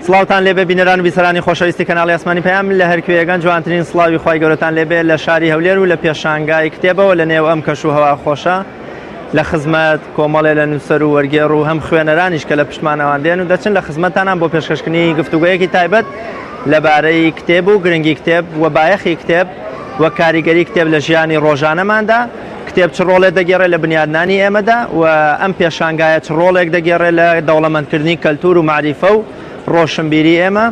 سڵاوتان لێبێ بینەران و بیسەرانی خۆشەویستی کەناڵی ئاسمانی پەیام لە هەرکوێگەن جوانترین سڵاوی خی گەورەتان لێبێ لە شاری هەولێر و لە پێشانگای کتێبەوە لە نێو ئەم کەش و هەوا خۆشە لە خزمەت کۆمەڵێ لە نووسەر و وەرگێڕ و هەم خوێنەرانیش کە لە پشتمانەوان دێن و دەچن لە خزمەتتانان بۆ پێشکەشکردنی گفتوگویەکی تایبەت لەبارەی کتێب و گرنگی کتێب و بایەخی کتێب و کاریگەری کتێب لە ژیانی ڕۆژانەماندا کتێب چ ڕۆڵێک دەگێڕێت لە بنیادنانی ئێمەدا و ئەم پێشانگایە چ ڕۆڵێک دەگێڕێت لە دەوڵەمەندکردنی کەلتور و معریفە و ڕۆشنبیری ئێمە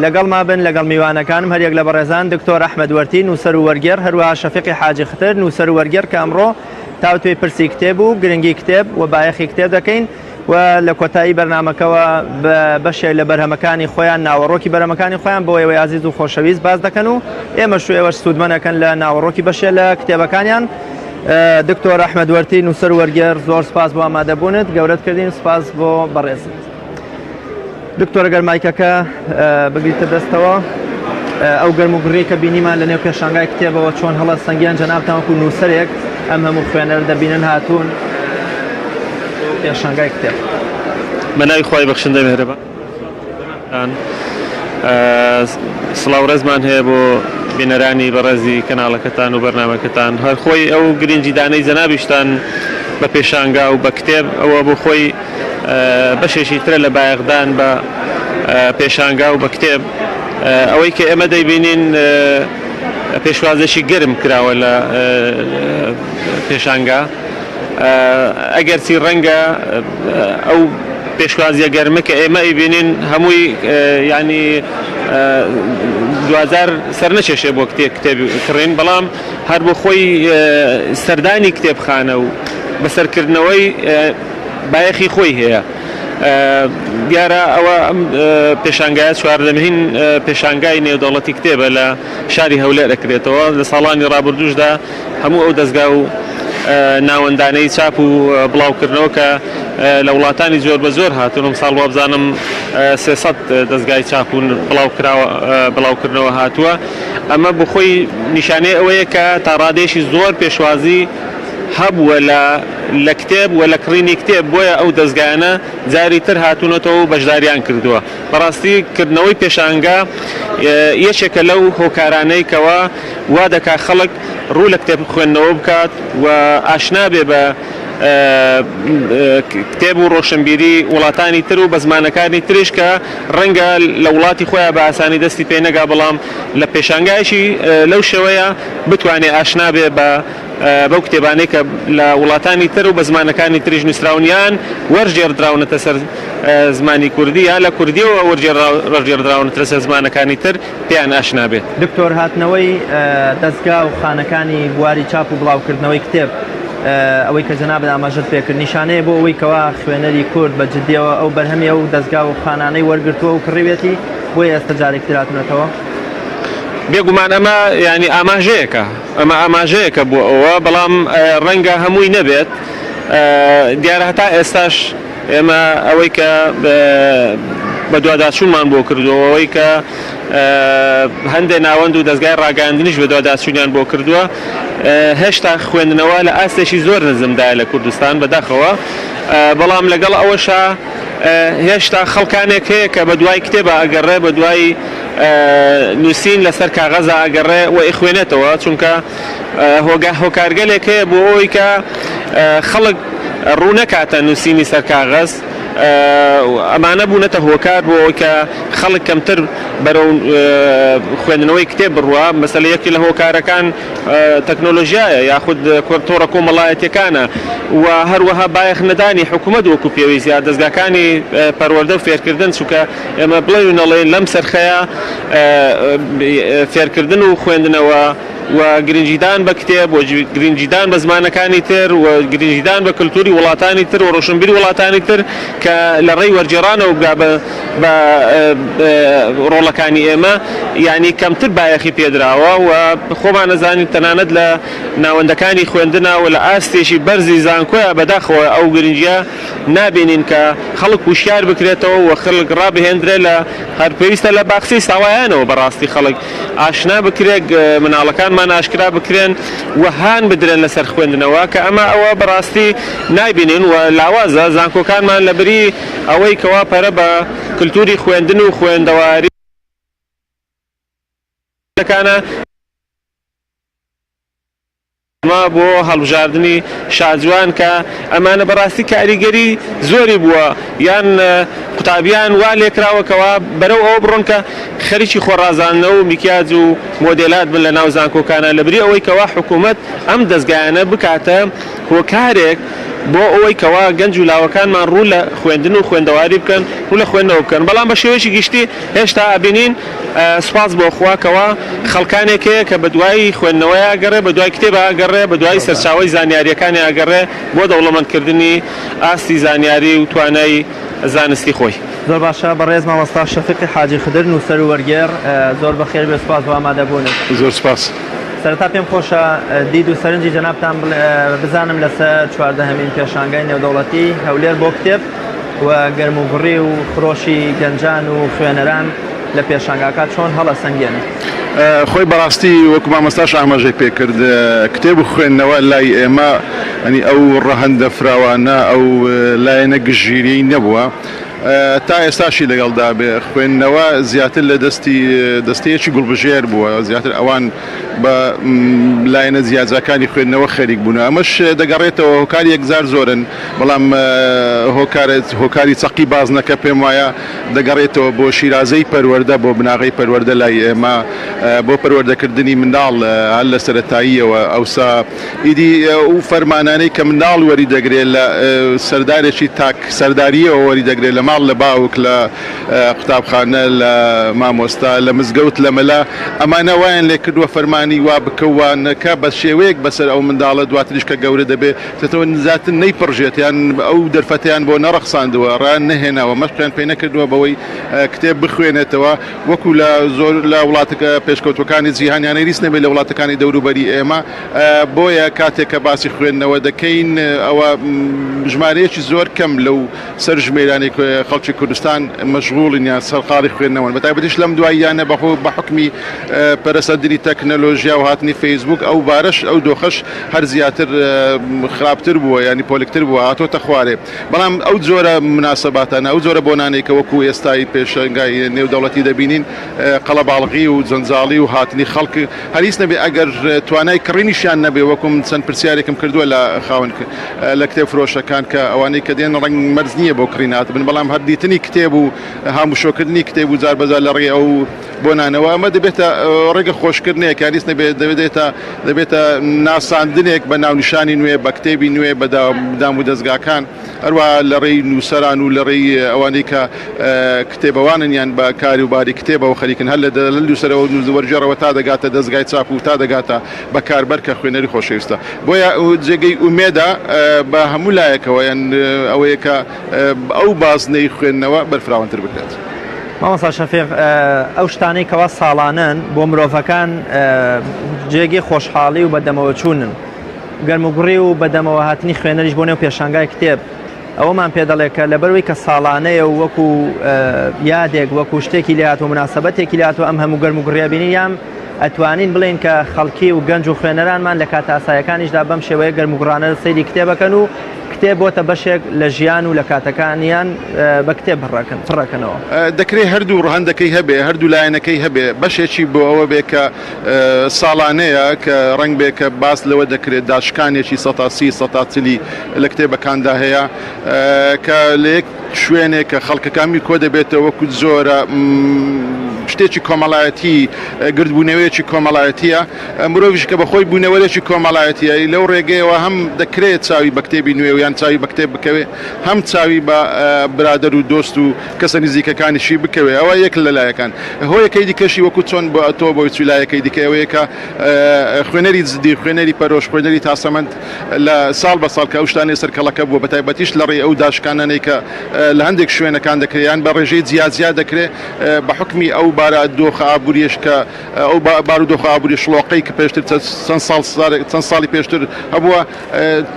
لەگەڵ ما بن لەگەڵ میوانەکانم هەریەک لە بەڕێزان دکتۆر ئەحمەد وەرتی نووسەر و وەرگێڕ هەروەها شەفیقی حاجی ختر نووسەر و وەرگێڕ کە ئەمڕۆ تاوتوێی پرسی کتێب و گرنگی کتێب و بایەخی کتێب دەکەین و لە کۆتایی بەرنامەکەوە بەشێک لە بەرهەمەکانی خۆیان ناوەڕۆکی بەرهەمەکانی خۆیان بۆ ئێوەی عزیز و خۆشەویست باز دەکەن و ئێمەش ئێوەش سوودمەنەکەن لە ناوەڕۆکی بەشێک لە کتێبەکانیان. دکتۆر ئەحمەد وەرتی نووسەر و وەرگێڕ زۆر سپاس بۆ ئامادەبوونت گەورەت کردین سپاس بۆ بەڕێزت. دکتۆرە گەرمایکەکە بگریتە دەستەوە ئەو گەرم و گڕی کە بینیمان لە نێو پێشانگای کتێبەوە چۆن هەڵە سەنگیان جەنابتان وەکو نووسەرێک ئەم هەموو خوێنەر دەبینن هاتوون پێشانگای کتێب. بەناوی خۆی بەخشندەی مێهرەبان سڵاو ڕێزمان هەیە بۆ بینەرانی بەڕێزی کەناڵەکەتان و بەرنامەکەتان هەر خۆی ئەو گرنگی دانەی جەنابیشتان بە پێشانگا و بە کتێب ئەوە بۆ خۆی بەشێکی ترە لە بایەخدان بە پێشانگا و بە کتێب ئەوەی کە ئێمە دەیبینین پێشوازێکی گەرم کراوە لە پێشانگا ئەگەرچی ڕەنگە ئەو پێشوازیە گەرمە کە ئێمە ئەیبینین هەمووی ینی دوازار سەرنەچێشێ بۆ کتێبی کڕین بەڵام هەر بۆ خۆی سەردانی کتێبخانە و بەسەرکردنەوەی بایەخی خۆی هەیە. دیارە ئەوە ئەم پێشانگایە چواردەمین پێشانگای نێودەوڵەتی کتێبە لە شاری هەولێر دەکرێتەوە لە ساڵانی ڕابردووشدا هەموو ئەو دەستگا و ناوەندانەی چاپ و بڵاوکردنەوە کە لە وڵاتانی زۆر بە زۆر هاتوون ساڵ وابزانم 300 دەستگای چاپ و بڵاوکردنەوە هاتووە. ئەمە بخۆی نیشانەی ئەوەیە کە تا ڕادێشی زۆر پێشوازی هەبووە لە کتێب و لە کڕینی کتێب بۆیە ئەو دەستگایانە جاری تر هاتوونەتەوە و بەشداریان کردووە. بەڕاستی کردنەوەی پێشانگا یەکێکە لەو هۆکارانەی کەوە وا دەکا خەڵک ڕوو لە کتێب خوێندنەوە بکات و ئاشنا بێ بە کتێب و ڕۆشنبیری وڵاتانی تر و بە زمانەکانی تریش کە ڕەنگە لە وڵاتی خۆیان بە ئاسانی دەستی پێ نەگا بەڵام لە پێشانگایشی لەو شێوەیە بتوانێت ئاشنا بێ بەو کتێبانەی کە لە وڵاتانی تر و بە زمانەکانی تریش نووسراونیان وەرجێڕدراونەتە سەر زمانی کوردی یا لە کوردیەوە وەرجێڕدراونەتە سەر زمانەکانی تر پێیان ئاشنا بێت. دکتۆر هاتنەوەی دەستگا و خانەکانی بواری چاپ و بڵاوکردنەوەی کتێب ئەوەی کە جەنابەت ئاماژەت پێکرد نیشانەیە بۆ ئەوەی کەوا خوێنەری کورد بە جددیەوە ئەو بەرهەمیە و دەستگا و خانانەی وەرگرتووە و کڕیوێتی بۆی ئێستا جارێک تراتونەتەوە. بێگومان ئەمە ینی ئەمە ئاماژەیەکە بۆ ئەوە بەڵام ڕەنگە هەمووی نەبێت. دیارە هەتا ئێستاش ئێمە ئەوەی کە بە دوواداچوونمان بۆ کردووە ئەوەی کە هەندێک ناوەند و دەستگای ڕاگەاندنیش بە دوواداچوونیان بۆ کردووە هێشتا خوێندنەوە لە ئاستێکی زۆر نزمدایە لە کوردستان بەداخەوە بەڵام لەگەڵ ئەوەشە هێشتا خەڵکانێک هەیە کە بە دوای کتێبە ئەگەڕێ بە دوای نووسین لەسەر کاغەزە ئەگەڕێ و ئەیخوێنێتەوە چونکە هۆکارگەلێک هەیە بۆ ئەوەی کە خەڵک ڕوو نەکاتە نووسینی سەر کاغەز ئەمانە بوونەتە هۆکار بۆ ئەوەی کە خەڵک کەمتر بەرەو خوێندنەوەی کتێب بڕوە. مەسەلە یەکی لە هۆکارەکان تەکنۆلۆژیایە یاخود تۆڕە کۆمەڵایەتیەکانە و هەروەها بایەخ نەدانی حکوومەت وەکو پێویست یا دەستگاکانی پەروەردە و فێرکردن چونکە ئێمە بڵێ نەڵێن لەم سەرخەیە فێرکردن و خوێندنەوە و گرنجیدان بە کتێب و گرنجیدان بە زمانەکانی تر و گرنجیدان بە کللتوری وڵاتانی تر و ڕۆشنبیری وڵاتانی تر کە لە ڕێی وەرجێڕانەوە بگا بە ڕۆڵەکانی ئێمە ینی کەمتر بایەخی پێدراوە و خۆمان نەزانین تەنانەت لە ناوەندەکانی خوێندنە و لە ئاستێکی بەرزی زانکۆیە بەداخەوە ئەو گرنجیە نابینین کە خەڵک وشیار بکرێتەوە و خەڵک ڕابهێنرێ لە هەر پێویستە لە باخچەی ساوایانەوە بەڕاستی خەڵک ئاشنا بکرێت مناڵەکان ئەمان ئاشکرا بکرێن و هان بدرێن لەسەر خوێندنەوە کە ئەمە ئەوە بەڕاستی نایبینین و لاوازە زانکۆکانمان لەبری ئەوەی کەوا پەرە بە کللتوری خوێندن و خوێندەواری ما بۆ هەڵبژاردننی شاجوان کە ئەمانە بەڕاستی کاریگەری زۆری بووە یان قوتابیان وا لێکراوەکەوە بەرەو ئەوە بڕۆن کە خەریکی خۆڕازانە و میکیاج و مۆدێلات بن لە ناو زانکۆکانە لەبری ئەوەی کەوا حکوومەت ئەم دەستگایانە بکاتە هۆکارێک بۆ ئەوەی کەوا گەنج و لاوەکانمان ڕوو لە خوێندن و خوێندەواری بکەن و لە خوێندنەوە بکەن بەڵام بە شێوەیەکی گشتی هێشتا ئابینین سوپاس بۆ خواکەوە خەڵکانێک هەیە کە بە دوای خوێندنەوەی ئاگەڕێ بە دوای کتێب ئاگەڕێ بە دوای سەرچاوی زانیاریەکانی ئاگەڕێ بۆ دەوڵەمەندکردنی ئاستی زانیاری و توانای زانستی خۆی. زۆر باشە بەڕێز مامۆستا شەفیقی حاجی خدر نووسەر و وەرگێڕ زۆر بەخێر بێ سوپاس بۆ ئامادەبوونت. زۆر سپاس. سەرەتا پێم خۆشە دید و سەرنجی جەنابتان بزانم لەسەر 14هەمین پێشانگای نێودەوڵەتی هەولێر بۆ کتێب و گەرموگڕی و فرۆشی گەنجان و خوێنەران لە پێشانگاکە چۆن هەڵە سەنگێنن. خۆی بەڕاستی وەکو مامۆستاش ئاماژەی پێکرد کتێب و خوێندنەوە لای ئێمە ئەنی ئەو ڕەهەندە فراوانە ئەو لایەنە گژیری نەبووە تا ئێستاشی لەگەڵدا بێ خوێندنەوە زیاتر لە دەستەیەکی گوڵبژێر بووە زیاتر ئەوان بە لایەنە جیاجەکانی خوێندنەوە خەریک بوون ئەمەش دەگەڕێتەوە هۆکاری یەکزار زۆرن بەڵام هۆکاری چەقی بازنەکە پێم وایە دەگەڕێتەوە بۆ شیرازەی پەروەردە بۆ بناغی پەروەردە لای ئێمە بۆ پەروەردەکردنی منداڵ هەر لە سەرەتاییەوە ئەوسا ئیدی ئەو فەرمانانەی کە منداڵ وەری دەگرێت لە سەردارێکی تاک سەرداریەوە وەری دەگرێت لە ماڵ لە باوک لە قوتابخانە لە مامۆستا لە مزگەوت لە مەلا ئەمانە وایان لێ کردووە فەرمانی وا بکەوانەکە بە شێوەیەک بەسەر ئەو منداڵە دواتریش کە گەورە دەبێت تەوە نزاتن نەیپڕژێت یان ئەو دەرفەتیان بۆ نەڕەخساندووە ڕان نەهێناوە مەشقیان پێ نەکردووە بەوەی کتێب بخوێنێتەوە وەکو لە زۆر لە وڵاتەکە پێشکەوتەکانی جیهانیانەی ریس نەبێت لە وڵاتەکانی دەوروبەری ئێمە بۆیە کاتێک کە باسی خوێندنەوە دەکەین ئەوە ژمارەیەکی زۆر کەم لەو سەر ژمێرانی خەڵکی کوردستان مەشغوڵین یان سەرقاڵی خوێندنەوە بەتایبەتیش لەم دواییانە بە حکمی پەرەسەندنی تەکنەلۆژیا و هاتنی فەیسبوک ئەو بارەش ئەو دۆخەش هەر زیاتر خراپتر بووە ینی پۆلکتر بووە هاتۆتە خوارێ بەڵام ئەو جۆرە مناسەباتانە ئەو جۆرە بۆنانەی کە وەکو ئێستای پێشنگای نێودەوڵەتی دەبینین قەڵەباڵغی و جەنجاڵی و هاتنی خەڵک هەریس نەبێ ئەگەر توانای کڕینیشیان نەبێ وەکوم چەند پرسیارێکم کردووە لە خاون لە کتێب فرۆشەکان کە ئەوانەی کە دێن ڕەنگ مەرز نییە بۆ کڕینات بن بەڵام هەردیتنی کتێب و هاموشۆکردنی کتێب و جار بەجار لە ڕێ ئەو بۆنانەوە ئەمە دەبێتە ڕێگە خۆشکردنێک یاریس دەبێتە ناساندنێک بە ناونیشانی نوێ بە کتێبی نوێ بە دام و دەستگاکان هەروە لە ڕێی نووسەران و لە ڕێی ئەوانەی کە کتێبەوانن یان بە کاری و باری کتێبەوە خەریکن هەر لە نووسەرەوە وەرجێڕەوە تا دەگاتە دەستگای چاپ و تا دەگاتە بەکاربەر کە خوێنەری خۆشەویستە بۆیە جێگەی ئومێدا بە هەموو لایەکەوە یان ئەوەیە کە ئەو بازنەی خوێندنەوە بەرفراوانتر بکرێت. مامۆستا شەفیق ئەو شتانەی کەوا ساڵانن بۆ مرۆڤەکان جێگەی خۆشحاڵی و بەدەمەوە چوونن گەرموگڕی و بەدەمەوە هاتنی خوێنەریش بۆ نێو پێشانگای کتێب ئەوەمان پێ دەڵێت کە لەبەروەی کە ساڵانەیە و وەکو یادێک وەکو شتێکی لات و مناسبەتێکی لات و ئەم هەموو گەرموگڕیە بینین یام ئەتوانین بڵین کە خەڵکی و گەنج و خوێنەرانمان لە کات ئاسایەکانیشدا بەم شێوەیە گەرموگڕانە سەیری کتێبەکەن و کتێب بۆتە بەشێک لە ژیان و لە کاتەکانیان بە کتێب پڕەکەنەوە دەکرێت هەردوو ڕەهەندەکەی هەبێ هەردوو لایەنەکەی هەبێ بەشێکی بۆ ئەوە بێ کە ساڵانەیە کە ڕنگ بێ کە باس لەوە دەکرێت داشکانێکی 130 لە کتێبەکاندا هەیە کە لە یەک شوێنێک کە خەڵکەکانی کۆ دەبێتەوە وەکو زۆرە شتێکی کۆمەڵایەتی گردبوونەوەیەکی کۆمەڵایەتیە مرۆڤیش کە بەخۆی بوونەوەرێکی کۆمەڵایەتیە لەو ڕێگەیەوە هەم دەکرێت چاوی بە کتێبی نوێ و یان چاوی بە کتێب بکەوێ هەم چاوی بە برادەر و دۆست و کەسە نزیکەکانیشی بکەوێ ئەوە یەک لە لایەکان هۆیەکەی دیکەشی وەکو چۆن بۆ ئەتۆ بۆی چولایەکەی دیکەوەیە کە خوێنەری جدی خوێنەری پەرۆش خوێنەری تاسەمەند لە ساڵ بە ساڵ کە ئەو شتانەی سەرکەڵەکە بووە بەتایبەتیش لە ڕێی ئەو داشکانانەی کە لە هەندێک شوێنەکان دەکرێت یان بە ڕێژەی جیازیا دەکرێت بە حکمی ئەو بارە دۆخە ئابووریش کە ئەو بارودۆخە ئابووری شڵۆقەی کە پێشتر چەند ساڵی پێشتر هەبووە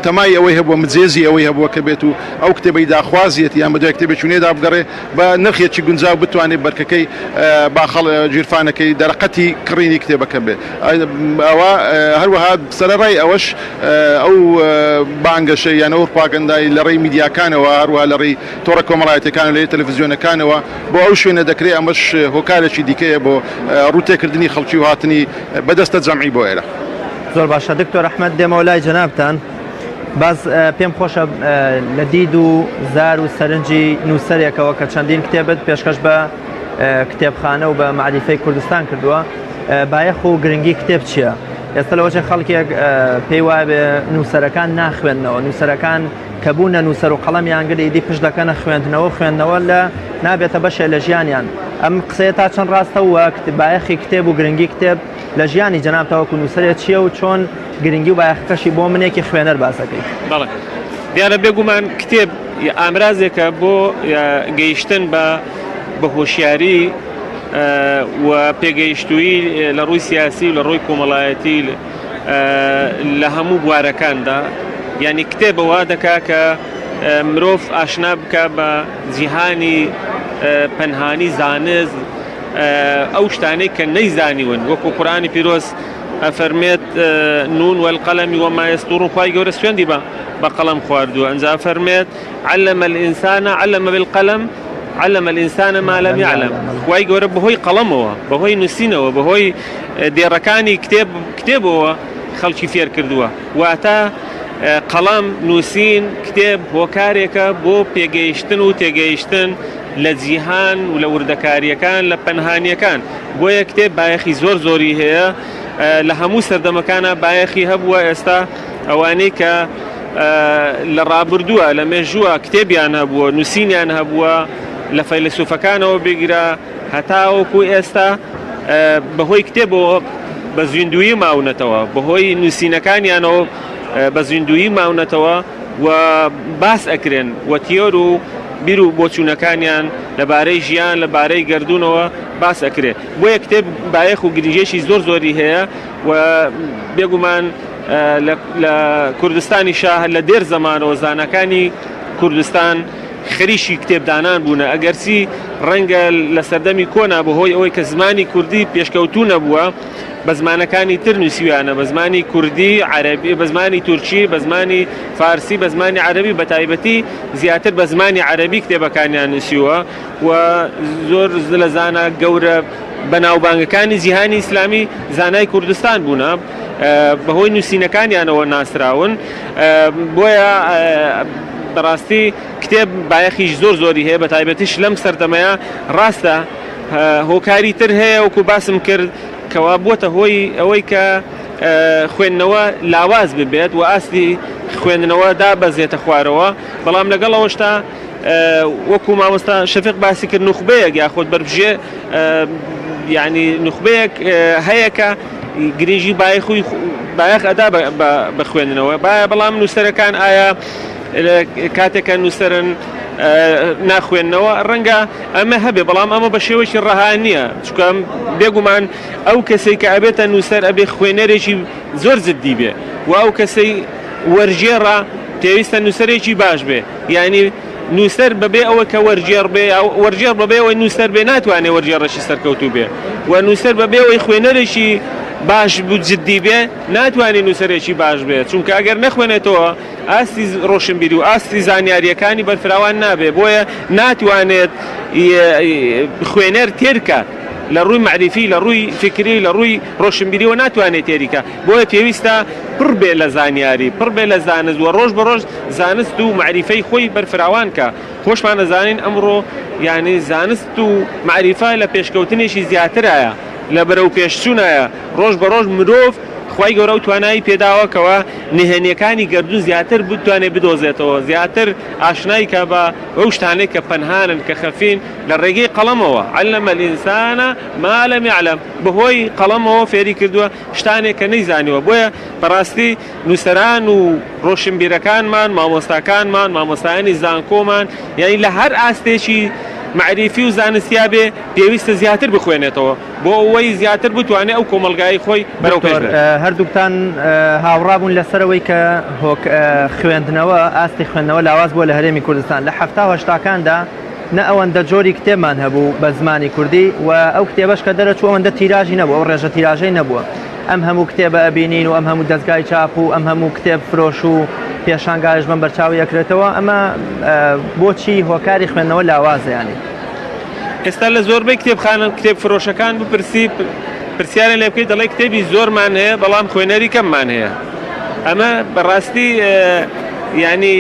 تەمای ئەوەی هەبووە مجێزی ئەوەی هەبووە کە بێت و ئەو کتێبەی داخوازیێت یان بەدوای کتێبێکی نێدا بگەڕێ بە نرخێکی گونجاو بتوانێت بەرکەکەی باخەڵ گیرفانەکەی دەرەقەتی کڕینی کتێبەکە بێ ئەوە هەروەها سەرەڕای ئەوەش ئەو بانگەشە یان ئەو پاگەندای لە ڕێی میدیاکانەوە هەروە لە ڕێی تۆڕە کۆمەڵایەتەکان لە تەلەڤیزیۆنەکانەوە بۆ ئەو شوێنە دەکرێت ئەمەش هۆکارێکی دیکەیە بۆ ڕوتێکردنی خەڵکی و هاتنی بەدەستە جەمعی بۆ ئێرە. زۆر باشە دکتۆر ئەحمەد دێمەوە لای جەنابتان باز پێم خۆشە لە دید و زار و سەرنجی نووسەرێکەوە کە چەندین کتێبت پێشکەش بە کتێبخانە و بە معریفەی کوردستان کردووە بایەخ و گرنگی کتێب چییە؟ ئێستا لەوەچە خەڵکێک پێی وایە بێ نووسەرەکان ناخوێندنەوە نووسەرەکان کە بوونە نووسەر و قەڵەمیان گەلی ئیدی پشت دەکەنە خوێندنەوە لە نابێتە بەشێ لە ژیانیان ئەم قسەیە تا چەند ڕاستەوە بایەخی کتێب و گرنگی کتێب لە ژیانی جەنابتەوەکو نووسەرێت چییە و چۆن گرنگی و بایەخەکەشی بۆ منێکی خوێنەر باسەکەی؟ بەڵێ دیارە بێگومان کتێب ئامرازێکە بۆ گەیشتن بە هۆشیاری و پێگەیشتووی لە ڕووی سیاسی و لە ڕووی کۆمەڵایەتی لە هەموو بوارەکاندا یعنی کتێبەوە دەکا کە مرۆڤ ئاشنا بکە بە جیهانی پەنهانی زانست ئەو شتانەی کە نەیزانیون وەکو قورئانی پیرۆز ئەفەرمێت نون والقەلەمی وما یەسطوڕون خوای گەورە سوێندی بە قەڵەم خواردووە ئەنجا ئەفەرمێت علم الإنسان علم بالقلم علم الإنسان ما لم يعلم خوای گەورە بەهۆی قەڵەمەوە بەهۆی نووسینەوە بەهۆی دێڕەکانی کتێبەوە خەڵکی فێر کردووە واتە قەڵەم نووسین کتێب هۆکارێکە بۆ پێگەیشتن و تێگەیشتن لە جیهان و لە وردەکاریەکان لە پەنهانیەکان بۆیە کتێب بایەخی زۆری هەیە لە هەموو سەردەمەکانە بایەخی هەبووە ئێستا ئەوانەی کە لە ڕابردووە لە مێژووە کتێبیان هەبووە نووسینیان هەبووە لە فەیلسوفەکانەوە بگیرە هەتاوەکو ئێستا بەهۆی کتێبەوە بە زیندویی ماونەتەوە بەهۆی نووسینەکانیانەوە بە زیندویی ماونەتەوە و باس ئەکرێن و تیۆر و بیر و بۆچوونەکانیان لەبارەی ژیان لەبارەی گردوونەوە باس ئەکرێت بۆیە کتێب بایەخ و گرنگێکی زۆری هەیە و بێگومان لە کوردستانی شاه لە دێر زەمانەوە زانەکانی کوردستان خەریشی کتێبدانان بوونە ئەگەرچی ڕەنگە لە سەردەمی کۆنا بەهۆی ئەوەی کە زمانی کوردی پێشکەوتوو نەبووە بە زمانەکانی تر نووسیویانە بە زمانی کوردی عەرەبی بە زمانی تورکی بە زمانی فارسی بە زمانی عەرەبی بە تایبەتی زیاتر بە زمانی عەرەبی کتێبەکانیان نووسیوە و زۆر لە زانە گەورە بەناوبانگەکانی جیهانی ئیسلامی زانای کوردستان بوونە بەهۆی نووسینەکانیانەوە ناسراون بۆیە بەڕاستی کتێب بایەخیش زۆری هەیە بە تایبەتیش لەم سەردەمەیە ڕاستە هۆکاری تر هەیە وەکو باسم کرد کەوا بووەتە هۆی ئەوەی کە خوێندنەوە لاواز ببێت و ئاستی خوێندنەوە دابەزێتە خوارەوە بەڵام لەگەڵەوەشتا وەکو مامۆستا شەفیق باسی کرد نوخبەیەک یاخۆت بەربژێ یعنی نوخبەیەک هەیە کە گرنگی بایەخ ئەدا بە خوێندنەوە بەڵام نووسەرەکان ئایا کاتێکە نووسەرن ناخوێندنەوە ڕەنگە ئەمە هەبێ بەڵام ئەمە بە شێوەیەکی ڕەها نییە چکە بێگومان ئەو کەسەی کە ئەبێتە نووسەر ئەبێ خوێنەرێکی زۆر جددی بێ و ئەو کەسەی وەرجێڕە پێویستە نووسەرێکی باش بێ یعنی نووسەر بەبێ ئەوە کە وەرجێڕ بێ وەرجێڕ بەبێ ئەوەی نووسەر بێ ناتوانێت وەرجێڕەشی سەرکەوتوو بێ و نووسەر بەبێ ئەوەی خوێنەرێکی باش بوو جددی بێ ناتوانێت نووسەرێکی باش بێت چونکە ئەگەر نەخوێنێتەوە ئاستی ڕۆشنبیری و ئاستی زانیاریەکانی بەرفراوان نابێ بۆیە ناتوانێت خوێنەر تێرکە لە ڕووی معریفی لە ڕووی فکری لە ڕووی ڕۆشنبیریەوە ناتوانێت تێریکە بۆیە پێویستە پڕ بێ لە زانیاری پڕ بێ لە زانست و ڕۆژ بە ڕۆژ زانست و معریفەی خۆی بەرفراوان کە خۆشمان نەزانین ئەمڕۆ یعنی زانست و معریفە لە پێشکەوتنێکی زیاترایە لە بەرەو پێشچوونایە ڕۆژ بە ڕۆژ مرۆڤ خوای گەورە و توانایی پێداوەکەوە نهێنیەکانی گردوون زیاتر بتوانێت بدۆزێتەوە زیاتر ئاشنای کە بە ئەو شتانەی کە پەنهانن کە خەفین لە ڕێگەی قەڵەمەوە علم الإنسان ما لم يعلم بەهۆی قەڵەمەوە فێری کردووە شتانێک کە نەیزانیوە بۆیە بەڕاستی نووسەران و ڕۆشنبیرەکانمان مامۆستاکانمان مامۆستایانی زانکۆمان یعنی لە هەر ئاستێکی معریفی و زانستیا بێ پێویستە زیاتر بخوێنێتەوە بۆ ئەوەی زیاتر بتوانێت ئەو کۆمەلگای خۆی بەرەو پێش بێت. هەردووکتان هاوڕابوون لەسەرەوەی کە خوێندنەوە ئاستی خوێندنەوە لاواز بووە لە هەرێمی کوردستان لە 1970کاندا نە ئەوەندە جۆری کتێبمان هەبوو بە زمانی کوردی و ئەو کتێبەش کە دەرەچوو ئەوەندە تیراژی نەبوو، ئەو ڕێژە تیراژەی نەبووە. ئەم هەموو کتێبە ئەبینین و ئەم هەموو دەستگای چاپ و ئەم هەموو کتێب فرۆش و پێشانگایش بەم بەرچاوی ئەکرێتەوە. ئەمە بۆچی هۆکاری خوێندنەوە لاوازە ینی؟ ئێستا لە زۆربەی کتێبخانە کتێب فرۆشەکان بپرسی پرسیارە لێ بکەیت دەڵێ کتێبی زۆرمان هەیە بەڵام خوێنەری کەممان هەیە. ئەمە بەڕاستی ینی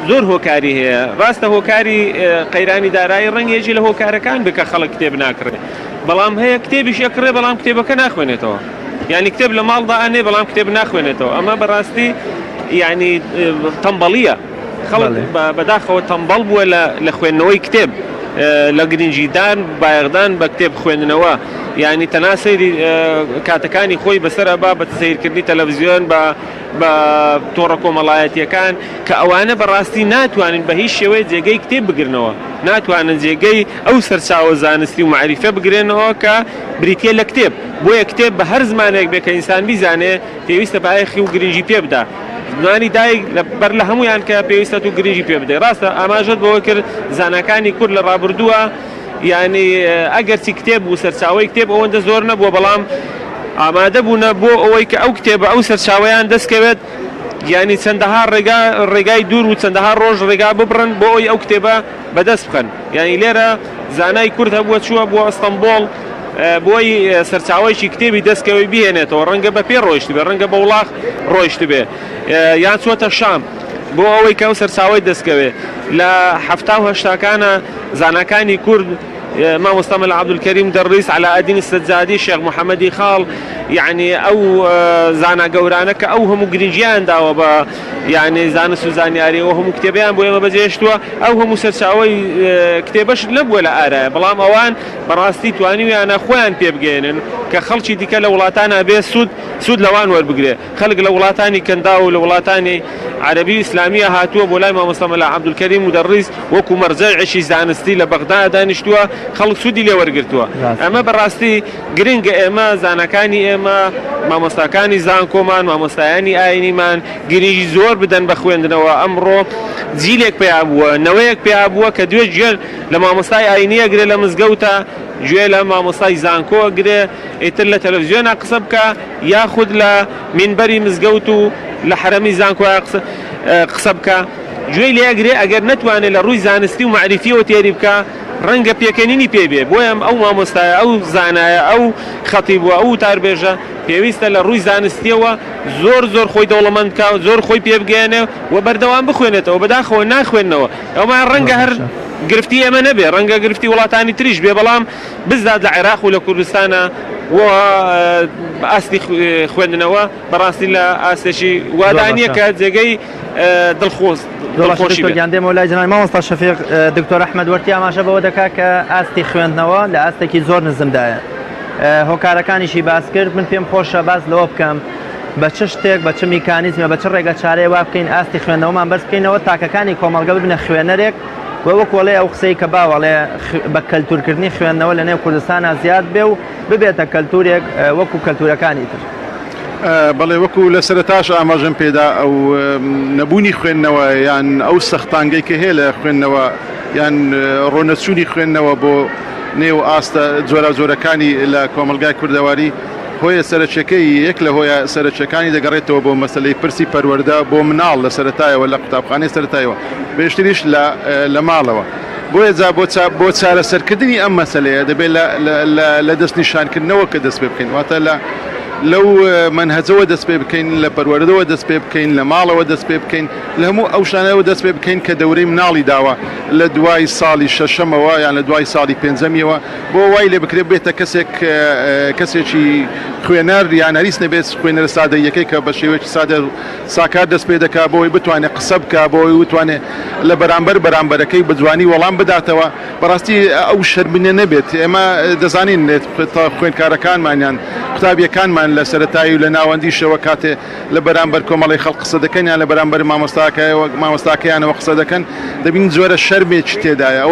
زۆر هۆکاری هەیە. ڕاستە هۆکاری قەیرانی دارایی ڕەنگێکی لە هۆکارەکان بکە خەڵک کتێب ناکڕێت، بەڵام هەیە کتێبیش ئەکڕێ بەڵام کتێبەکە ناخوێنێتەوە. ینی کتێب لە ماڵدا ئەنێ بەڵام کتێب ناخوێنێتەوە. ئەمە بەڕاستی ینی تەمبەڵیە. خەڵک بەداخەوە تەمبەڵ بووە لە خوێندنەوەی کتێب، لە گرنگیدان بایەغدان بە کتێب خوێندنەوە. ینی تەنها سەیری کاتەکانی خۆی بەسەر ئەبا بە سیرکردنی تەلەڤیزیۆن بە تۆڕە کۆمەڵایەتیەکان کە ئەوانە بەڕاستی ناتوانن بە هیچ شێوەیە جێگەی کتێب بگرنەوە، ناتوانن جێگەی ئەو سەرچاوە زانستی و معریفە بگرێنەوە کە بریتە لە کتێب. بۆیە کتێب بە هەر زمانێک بێ کە ئینسان بیزانێ پێویستە بایەخی و گرنگی پێ بدا. زمانی دایک بەر لە هەمویان کە پێویستە و گرنگی پێ بدەیت. ڕاستە ئاماژەت بەوە کرد زانەکانی کورد لە ڕابردووە ینی ئەگەرچی کتێب و سەرچاوی کتێب ئەوەندە زۆر نەبووە، بەڵام ئامادە بوونە بۆ ئەوەی کە ئەو کتێبە ئەو سەرچاویان دەستکەوێت، ینی چەندەها ڕێگای دوور و چەندەها ڕۆژ ڕێگا ببڕن بۆ ئەوی ئەو کتێبە بەدەست بخەن. ینی لێرە زانای کورد هەبووە چووە بۆ ئەستەمبۆڵ بۆی سەرچاوەیەکی کتێبی دەستکەوەی بهێنێتەوە، ڕەنگە بە پێ ڕۆیشت بێ، ڕەنگە بە وڵاغ ڕۆیشت بێ، یان چوەتە شام بۆ ئەوەی کە ئەو سەرچاوەی دەستکەوێ. لە 1970کانە زانەکانی کورد مامۆستا مەلا عەبدولکەریم دەڕیس، عەلاءەدین السەجادی، شێخ محەممەدی خاڵ، یعنی ئەو زانا گەورانە کە ئەو هەموو گرنگیان داوە بە یعنی زانست و زانیاری و هەموو کتێبیان بۆ ئێمە بەجێهێشتووە. ئەو هەموو سەرچاوەی کتێبەش نەبووە لە ئارایە، بەڵام ئەوان بەڕاستی توانیویانە خۆیان پێ بگەێنن کە خەڵکی دیکە لە وڵاتانە بێ سوود لەوان وەربگرێ. خەڵک لە وڵاتانی کەندا و لە وڵاتانی عەرەبی و ئیسلامیە هاتووە بۆ لای مامۆستا مەلا عەبدولکەریم و دەڕیس وەکو مەرجەعێکی زانستی لە بەغدا دانیشتووە، خەڵک سوودی لێ وەرگرتووە. ئەمە بەڕاستی گرنگە ئێمە زانەکانی ئێمە مامۆستاکانی زانکۆمان، مامۆستایانی ئاینیمان گرنگی زۆر بدەن بە خوێندنەوە. ئەمڕۆ جیلێک پێیا بووە، نەوەیەک پێیا بووە کە دوێ گوێ لە مامۆستای ئاینیە گرێ لە مزگەوتە، گوێ لە مامۆستای زانکۆ گرێ، ئیتر لە تەلەڤیزیۆنا قسە بکە، یاخود لە مینبەری مزگەوت و لە حرەمی زانکۆیە قسە بکە، گوێی لێگرێ. ئەگەر نەتوانێت لە ڕووی زانستی و معریفیەوە تێری بکە، ڕەنگە پێکەنینی پێبێ. بۆیە ئەو مامۆستایە، ئەو زانایە، ئەو خەتیبووە، ئەو تاربێژە پێویستە لە ڕووی زانستیەوە زۆر خۆی دەوڵەمەند بکە، زۆر خۆی پێبگەێنێ و بەردەوام بخوێنێتەوە، بەداخەوە ناخوێنەوە. ئەومان ڕەنگە هەر گرفتی ئێمە نەبێ، ڕەنگە گرفتی وڵاتانی تریش بێ، بەڵام بزات لە عێراق و لە کوردستانە و ئاستی خوێندنەوە بەڕاستی لە ئاستێکی وادانیە کە جێگەی دڵخۆشی بێت. دێمە لای جنای مامۆستا شەفیق دکتۆر ئەحمەد وەرتی ئاماژە بەوە دەکات کە ئاستی خوێندنەوە لە ئاستێکی زۆر نزمدایە. هۆکارەکانیشی باس کرد. من پێم خۆشە باز لەوە بکەم بە چ شتێک، بە چ میکانیزمە، بە چ ڕێگە چارەیە وا بکەین ئاستی خوێندنەوەمان بەرز بکەینەوە تاکەکانی کۆمەڵگە ببنە خوێنەرێک وەک وەڵێ ئەو قسەی کە باوەڵێ بە کەلتورکردنی خوێندنەوە لە نێو کوردستانە زیاد بێ و ببێتە کەلتورێک وەکو کەلتورەکانی تر. بەڵێ وەکو لە سەرتاش ئاماژەم پێدا ئەو نەبوونی خوێندنەوە یان ئەو سەختانگەی کە هەیە لە خوێندنەوە یان ڕۆنەچوونی خوێندنەوە بۆ نێو ئاستە جۆرەکانی لە کۆمەلگای کوردەواری هۆیە سەرچەکەی یەک لە هۆیە سەرچەکانی دەگەڕێتەوە بۆ مەسەلەی پرسی پەروەردە بۆ مناڵ لە سەرەتایەوە لە قوتابخانەی سەرەتایەوە بێشتریش لە ماڵەوە. بۆیە جا بۆ چارەسەرکردنی ئەم مەسەلەیە دەبێت لە دەستنیشانکردنەوە کە دەست پێ بکەین، واتە لەو منهەجەوە دەست پێ بکەین، لە پەروەردەوە دەست پێ بکەین، لە ماڵەوە دەست پێ بکەین، لە هەموو ئەو شانەوە دەست پێ بکەین کە دەورەی مناڵی داوە لە دوای ساڵی شەشەمەوە یان لە دوای ساڵی پێنجەمیەوە بۆ وای لێ بکرێت بێتە کەسێکی خوێنەر یان هەریس نەبێت خوێنەر سادەیەکەی کە بە شێوەیەکی سادە ساکار دەست پێ دەکا بۆی بتوانێت قسە بکە، بۆی بتوانێت لە بەرامبەرەکەی بجوانی وەڵام بداتەوە. بەڕاستی ئەو شەرمینە نەبێت. ئێمە دەزانین خوێندکارەکانمانیان قوتابیەکانمان بتوان لە سەرەتایی و لە ناوەندیشەوە کاتێ لە بەرامبەر کۆمەڵی خەڵک قسە دەکەن یان لە بەرامبەر مامۆستاکەیانەوە قسە دەکەن دەبین زۆرە شەرمێکی تێدایە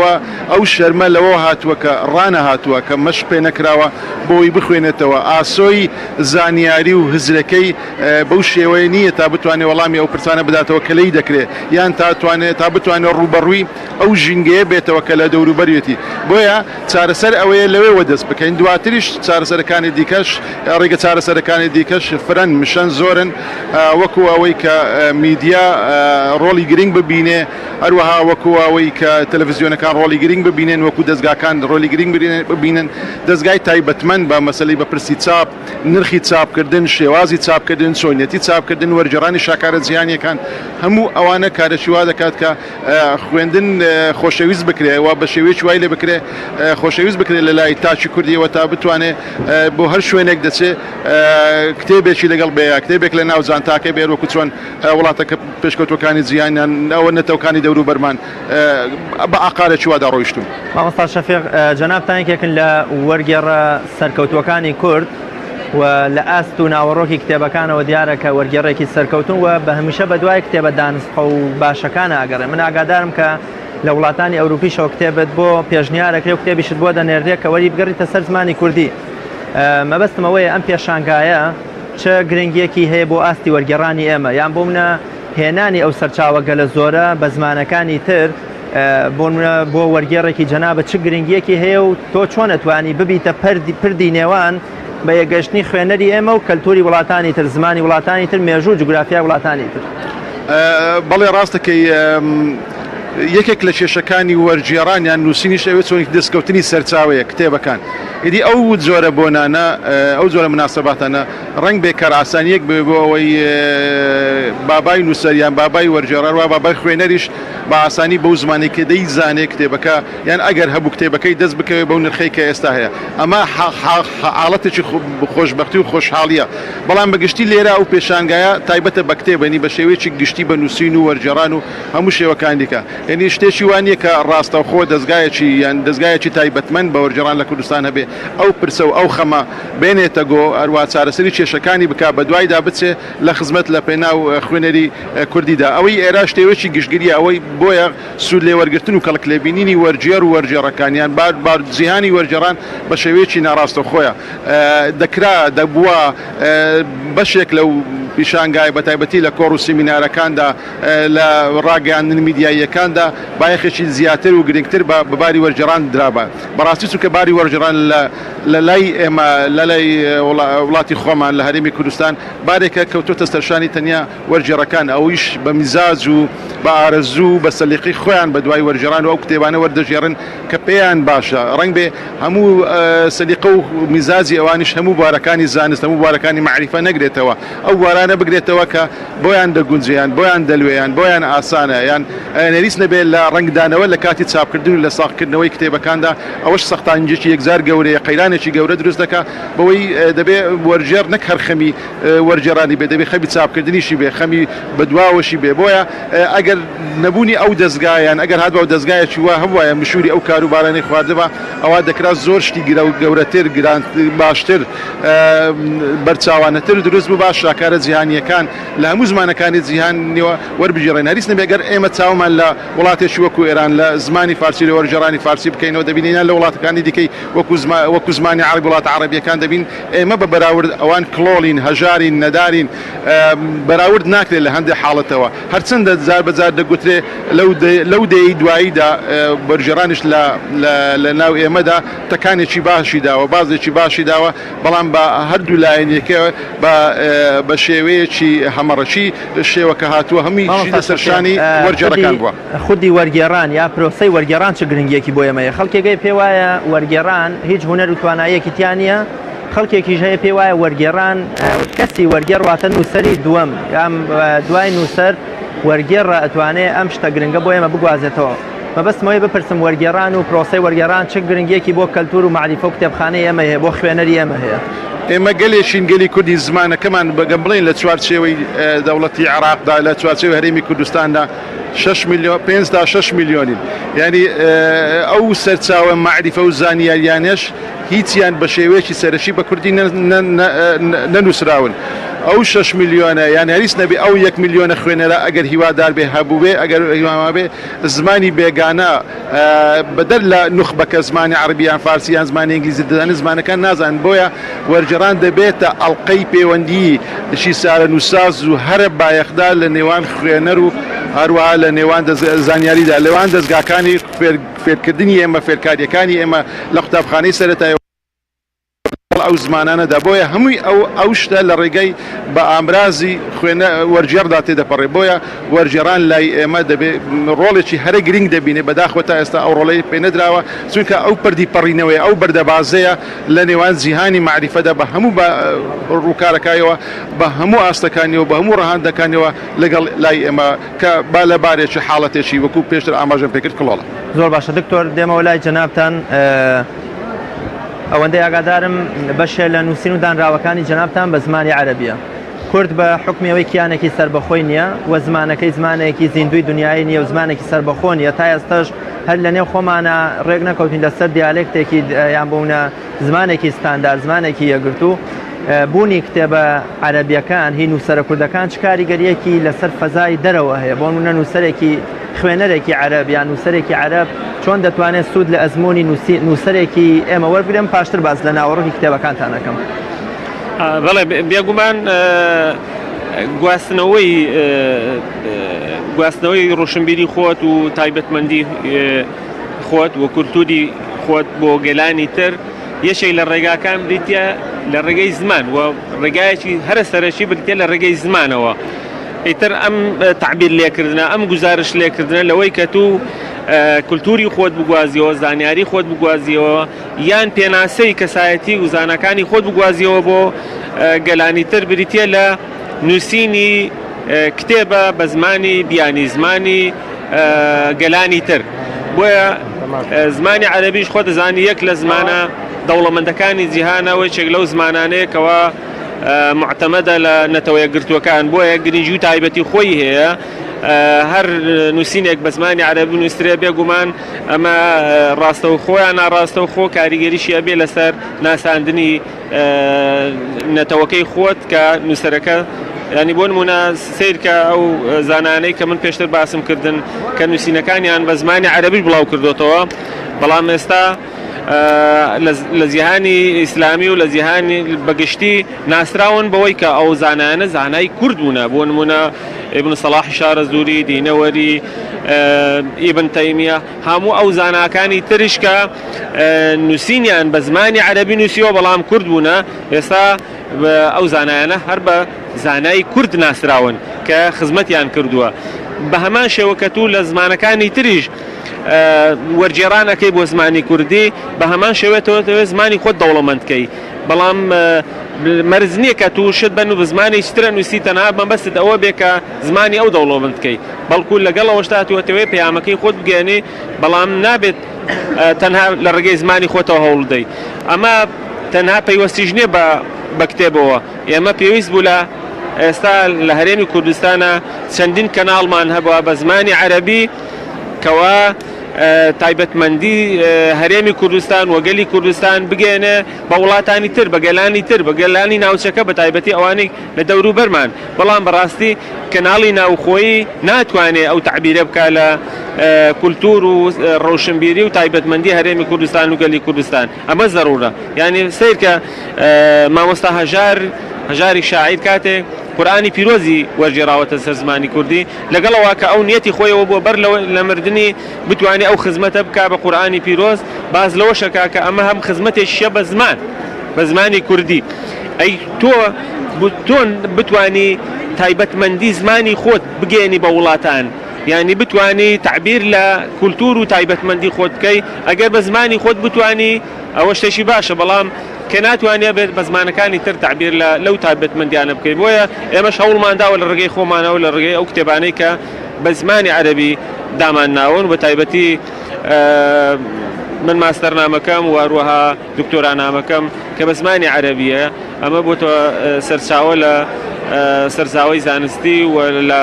ئەو شەرمە لەوە هاتووە کە ڕانە هاتووە کە مەش پێ نەکراوە بۆی بخوێنێتەوە ئاسۆی زانیاری و هزرەکەی بەو شێوەیە نییە تا بتوانێت وەڵامی ئەو پرسانە بداتەوە کە لەی دەکرێت یان تا بتوانێت ڕوبەڕووی ئەو ژینگەیە بێتەوە کە لە دەوروبەرێتی بۆیە چارەسەر ئەوەیە لەوێ وەدەست بکەین دواتریش چارەسەرەکانی دیکەش ڕێگە چارەسەرەکانی دیکەش فرەن مشەن زۆرن وەکو ئەوەی کە میدیا ڕۆڵی گرنگ ببینێ هەروەها وەکو ئەوەی کە تەلەڤیزیۆنەکان ڕۆڵی گرنگ ببینێن وەکو دەستگاکان ڕۆڵی گرنگ ببینن دەستگای تایبەتمەند بە مەسەلەی بەپرسی چاپ نرخی چاپکردن شێوازی چاپکردن چۆنیەتی چاپکردن وەرجێڕانی شاکارە جیهانیەکان هەموو ئەوانە کارەشی وا دەکات کە خوێندن خۆشەویست بکرێ و بە شێوەیەکی وای لێ بکرێ خۆشەویست بکرێت لە لای تاچی کوردیەوە تا بتوانێت بۆ هەر شوێنێک دەچێت کتێبێکی لەگەڵ بێ کتێبێک لە ناو زانتاکە بێ وەکو چۆن وڵاتەکە پێشکەوتوەکانی جیهانیان ئەوە نەتەوەکانی دەور و بەرمان بە ئاقارێکی وادا ڕۆیشتوم. مامۆستا شەفیق جەنابتان یەکێکن لە وەرگێڕە سەرکەوتوەکانی کورد و لە ئاست و ناوەڕۆکی کتێبەکانەوە دیارە کە وەرگێڕێکی سەرکەوتون و بە هەمیشە بە دوای کتێبە دانسخە و باشەکان ئاگەڕێ من ئاگادارم کە لە وڵاتانی ئەوروپیشەوە کتێبت بۆ پێشنیارەکرێ و کتێبیشت بۆ دەنێردێت کە وەری بگەڕیتە سەر زمانی کوردی مەبەستمەوەیە ئەم پێشانگایە چه گرنگیەکی هەیە بۆ ئاستی وەرگێڕانی ئێمە یان بۆ منە هێنانی ئەو سەرچاوەگە لە زۆرە بە زمانەکانی تر بۆ وەرگێڕێکی جەنابە چ گرنگیەکی هەیە و تۆ چۆن ئەتوانی ببیتە پردی نێوان بە یەگەشتنی خوێنەری ئێمە و کەلتوری وڵاتانی تر زمانی وڵاتانی تر مێژوو جوگرافیا وڵاتانی تر. بەڵێ ڕاستەکەی یەکێک لە کێشەکانی وەرگێڕانیان نووسینیش ئەوێت چۆن دەستکەوتنی سەرچاوەیە کتێبەکان ئیدی ئەو جۆرە بۆنانە ئەو جۆرە مناسەباتانە ڕنگ بێ کارئاسانیەک بێ بۆ ئەوەی بابای نووسەریان بابای وەرگێڕان و بابای خوێنەریش بە ئاسانی بەو زمانی کە دەیزانێت کتێبەکە یان ئەگەر هەبوو کتێبەکەی دەست بکەوێت بەو نرخەی کە ئێستا هەیە ئەمە حاڵەتێکی خۆشبەختی و خۆشحاڵیە بەڵام بەگشتی لێرە ئەو پێشانگایە تایبەتە بە کتێبەنی بە شێوەیەکی گشتی بە نووسین و وەرگێڕان و هەموو شێوەکان دیکە یعنی شتێکی وانە کە ڕاستەوخۆ دەستگایەکی یان دەستگایەکی تایبەتمەند بە وەرگێڕان لە کوردستان هەبێ ئەو پرسە و ئەو خەمە بێنێتە گۆ هەروە چارەسەری کێشەکانی بک بە دوایدا بچێ لە خزمەت لە پێناو خوێنەری کوردیدا ئەوەی ئێرا شتێوەکی گشتگیری ئەوەی بۆیە سوود لێ وەرگرتن و کەڵک لێبینینی وەرگێڕ و وەرگێڕەکانیان بار جیهانی وەرگێڕان بە شێوەیەکی ناڕاستەوخۆیە دەکرا دەبووە بەشێک لەو پیشانگای بە تایبەتی لە کۆڕ و سیمینارەکاندا لە ڕاگەیاندن میدیاییەکاندا بایەخێکی زیاتر و گرنگتر بە باری وەرگێڕان درابە بەڕاستی چونکە باری وەرگێڕان لە لای ئێمە لە لای وڵاتی خۆمان لە هەرێمی کوردستان بارێکە کەوتۆتە سەرشانی تەنیا وەرگێڕەکان ئەویش بە میزاج و بە ئارەزوو بە سەلیقی خۆیان بە دوای وەرگێڕان و ئەو کتێبانە وەردەژێڕن کە پێیان باشە ڕەنگ بێ هەموو سەلیقە و میزاجی ئەوانیش هەموو بوارەکانی زانست هەموو بوارەکانی معریفە نەگرێتەوە ئەو وارانە بگرێتەوە کە بۆیان دەگونجیان بۆیان دەلوێیان بۆیان ئاسانە یان نەریس نەبێت لە ڕنگدانەوە لە کاتی چاپکردن و لە ساختکردنەوەی کتێبەکاندا ئەوەش سەختانجێکی یەکزار گەورەیە قەیرانێکی گەورە دروست دەکات بەوەی دەبێت وەرگێڕ نەک هەر خەمی وەرگێڕانی بێ دەبێت خەمی چاپکردنیشی بێ خەمی بەدواوەشی بێ بۆیە ئەگەر نەبوونی ئەو دەستگایان ئەگەر هات بە ئەو دەستگایەکی وا هەبوایە مشوری ئەو کاروبارانەی خواردەوە ئەوە دەکرات زۆر شتی گەورەتر گران باشتر بەرچاوانەتر دروست بوو باش شاکارە جیهانیەکان لە هەموو زمانەکانی جیهان نێوە وەربژێڕێن هەریس نەبێگەر ئێمە چاومان لە وڵاتێکی وەکو ئێران لە زمانی فارسی لە وەرگێڕانی فارسی بکەینەوە دەبینیان لە وڵاتەکانی دیکەی وەکو زمانی عەرەبی وڵاتە عەرەبیەکان دەبین ئێمە بە بەراورد ئەوان کڵۆڵین هەژارین نەدارین بەراورد ناکرێت لە هەندێک حاڵەتەوە هەرچەندە جار بەجار دەگوترێ لەو دەی دواییدا وەرگێڕانیش لە ناو ئێمەدا تەکانێکی باشی داوە بازێکی باشی داوە بەڵام بە هەردوو لایەنێکەوە بە شێوەیەکی هەمەڕەشی شێوەکە هاتووە هەمووی لەسەرشانی وەرگێڕەکان بووە خودی وەرگێڕان یا پرۆسەی وەرگێڕان چ گرنگیەکی بۆ ئێمەیە خەڵکێکی پێ وایە وەرگێڕان هیچ هونەر و توانایەکی تیانە خەڵکێکیش هەیە پێ وایە وەرگێڕان کەسی وەرگێڕ واتە نووسەری دووەم یان دوای نووسەر وەرگێڕە ئەتوانێت ئەم شتە گرنگە بۆ ئێمە بگوازێتەوە مەبەستمەوەی بپرسم وەرگێڕان و پرۆسەی وەرگێڕان چ گرنگیەکی بۆ کەلتور و معریفە و کتێبخانەی ئێمە هەیە بۆ خوێنەری ئێمە هەیە ئێمە گەلێکین گەلی کوردی زمانەکەمان بەگەم بڵێن لە چوارچێوەی دەوڵەتی عێراقدا لە چوارچێوەی هەرێمی کوردستاندا 5 تا 6 میلیۆنین یعنی ئەو سەرچاوە معریفە و زانیاریانش هیچیان بە شێوەیەکی سەرەکی بە کوردی نەنووسراون. ئەو 6 میلیۆنە یان هەریس نەبێ ئەو 1 میلیۆنە خوێنەرە ئەگەر هیوادار بێ هەبوو بێ ئەگەر هیوا بێ زمانی بێگانە بەدەر لە نوخبەکە زمانی عەربییان فارسییان زمانی ئینگلیزی دەزانن زمانەکان نازان بۆیە وەرجێڕان دەبێتە ئەڵقەی پەیوەندی شی سارە نووساز و هەرە بایەخدا لە نێوان خوێنەر و هەروەها لە نێوان زانیاریدا لەوان دەستگاکانی فێرکردنی ئێمە فێرکاریەکانی ئێمە لە قوتابخانەی سەرەتایی ئەو زمانانەدا بۆیە هەمووی ئەو شتە لە ڕێگەی بە ئامرازی وەرجێڕدا تێدەپەڕێ بۆیە وەرجێڕان لای ئێمە دەبێت ڕۆڵێکی هەرە گرنگ دەبینێ بەداخۆ تا ئێستا ئەو ڕۆڵەی پێ نەدراوە چونکە ئەو پەردی پەڕینەوەی ئەو بەردەبازەیە لە نێوان جیهانی معریفەدا بە هەموو ڕووکارەکایەوە بە هەموو ئاستەکانیەوە بە هەموو ڕەهاندەکانیەوە لەگەڵ لای ئێمە کە با لە بارێکی حاڵەتێکی وەکو پێشتر ئاماژەم پێکرد کڵۆڵە. زۆر باشە دکتۆر دێمەوە لای جەنابتان ئەوەندەی ئاگادارم بەشێ لە نووسین و دانراوەکانی جەنابتان بە زمانی عەرەبیە. کورد بە حکمیەوەی کیانێکی سربەخۆی نییە و زمانەکەی زمانێکی زیندوی دنیای نییە و زمانێکی سربەخۆ نیە تا ئێستاش هەر لە نێو خۆمانە ڕێک نەکەوتین لەسەر دیالێکتێکی یان بوونە زمانێکی ستاندار زمانێکی یەگرتو بوونی کتێبە عەرەبیەکان هی نووسەرە کوردەکان چ کاریگەریەکی لەسەر فەزای دەرەوە هەیە بۆ نمونە نووسەرێکی خوێنەرێکی عەرەب یان نووسەرێکی عەرەب چۆن دەتوانێت سوود لە ئەزمموی نووسەرێکی ئێمە وەربگرم پاشتر باز لە ناوەڕۆکی کتێبەکانتان دەکەم. بەڵێ بێگومان گواستنەوەی ڕۆشنبیری خۆت و تایبەتمەندی خۆت و کولتوری خۆت بۆ گەلانی تر یەشێک لە ڕێگاکان بریتە لە ڕێگەی زمان و ڕێگایەکی هەرە سەرەکی بریتە لە ڕێگەی زمانەوە. ئیتر ئەم تعبیر لێکردنە ئەم گزارش لێکردنە لەوەی کە تو کولتوری خۆت بگوازیەوە زانیاری خۆت بگوازیەوە یان پێناسەی کەسایەتی و زانەکانی خۆت بگوازیەوە بۆ گەلانی تر بریتە لە نووسینی کتێبە بە زمانی بیانی زمانی گەلانی تر. بۆیە زمانی عەرەبیش خۆ دەزانی یەک لە زمانە دەوڵەمەندەکانی جیهانەوەی چێک لەو زمانانەیەکەوە معتەمەدە لە نەتەوەیەگرتوەکان بۆیە گرنگی و تایبەتی خۆی هەیە. هەر نووسینێک بە زمانی عەرەبی نووسرێ بێگومان ئەمە ڕاستەوخۆیان ناڕاستەوخۆ کاریگەریشیە بێ لەسەر ناساندنی نەتەوەکەی خۆت کە نووسەرەکە ینی بۆ نمونە سیرکە ئەو زانانەی کە من پێشتر باسم کردن کە نووسینەکانیان بە زمانی عەرەبی بڵاو کردوتەوە بەڵام ئێستا لە جیهانی ئیسلامی و لە جیهانی بەگشتی ناسراون بەوەی کە ئەو زانانە زانای کورد بوونە بۆ نمونە ابن صلاح شارەزووری دینەوەری ئیبن تەیمیە هەموو ئەو زاناکانی ترش کە نووسینیان بە زمانی عەرەبی نووسیەوە بەڵام کورد بوونە ئێستا ئەو زانایانە هەر بە زانای کورد ناسراون کە خزمەتیان کردووە. بە هەمان شێوە کە تو لە زمانەکانی تریش وەرجێڕانەکەی بۆ زمانی کوردی بە هەمان شێوێتەوە دەوێت زمانی خۆت دەوڵەمەندکەی بەڵام مەرز نییە کە تو شت بن و بە زمانی شترە نووسی تەنها مەبەست ئەوە بێ کە زمانی ئەو دەوڵەمەندکەی بەڵکو لەگەڵ ئەوەشتا توێتەوەی پەیامەکەی خۆت بگەێنی بەڵام نابێت تەنها لە ڕێگەی زمانی خۆتەوە هەوڵدەی. ئەمە تەنها پەیوەستیش نییە بە کتێبەوە ئێمە پێویست بوو لە ئێستا لە هەرێمی کوردستانە چەندین کەناڵمان هەبووە بە زمانی عەرەبی کەوا تایبەتمەندی هەرێمی کوردستان وەگەلی کوردستان بگەێنێ بە وڵاتانی تر بە گەلانی تر بە گەلانی ناوچەکە بە تایبەتی ئەوانەی لە دەورو بەرمان بەڵام بەڕاستی کەناڵی ناوخۆیی ناتوانێت ئەو تعبیرە بکە لە کولتور و ڕۆشنبیری و تایبەتمەندی هەرێمی کوردستان و گەلی کوردستان. ئەمە زەڕورە یعنی سیر کە مامۆستا هەژاری شاعیر کاتێک قورئانی پیرۆزی وەرجێڕاوەتە سەر زمانی کوردی لەگەڵەوە کە ئەو نیەتی خۆیەوە بۆ بەر لە مردنی بتوانێت ئەو خزمەتە بکا بە قورئانی پیرۆز باز لەوە شەکا کە ئەمە هەم خزمەتێکیشە بە زمانی کوردی. ئەی تۆ بتوانی تایبەتمەندی زمانی خۆت بگەێنی بە وڵاتان یعنی بتوانی تعبیر لە کولتور و تایبەتمەندی خۆت بکەی ئەگەر بە زمانی خۆت بتوانی ئەوە شتێکی باشە بەڵام کە ناتوانێت بێت بە زمانەکانی تر تعبیر لەو تایبەتمەندیانە بکەیت. بۆیە ئێمەش هەوڵمانداوە لە ڕێگەی خۆمانەوە لە ڕێگەی ئەو کتێبانەی کە بە زمانی عەرەبی دامان ناون بە تایبەتی من ماستەرنامەکەم و هەروەها دکتۆرانامەکەم کە بە زمانی عەرەبیە ئەمە بۆتە سەرچاوە لە سەرچاوەی زانستی و لە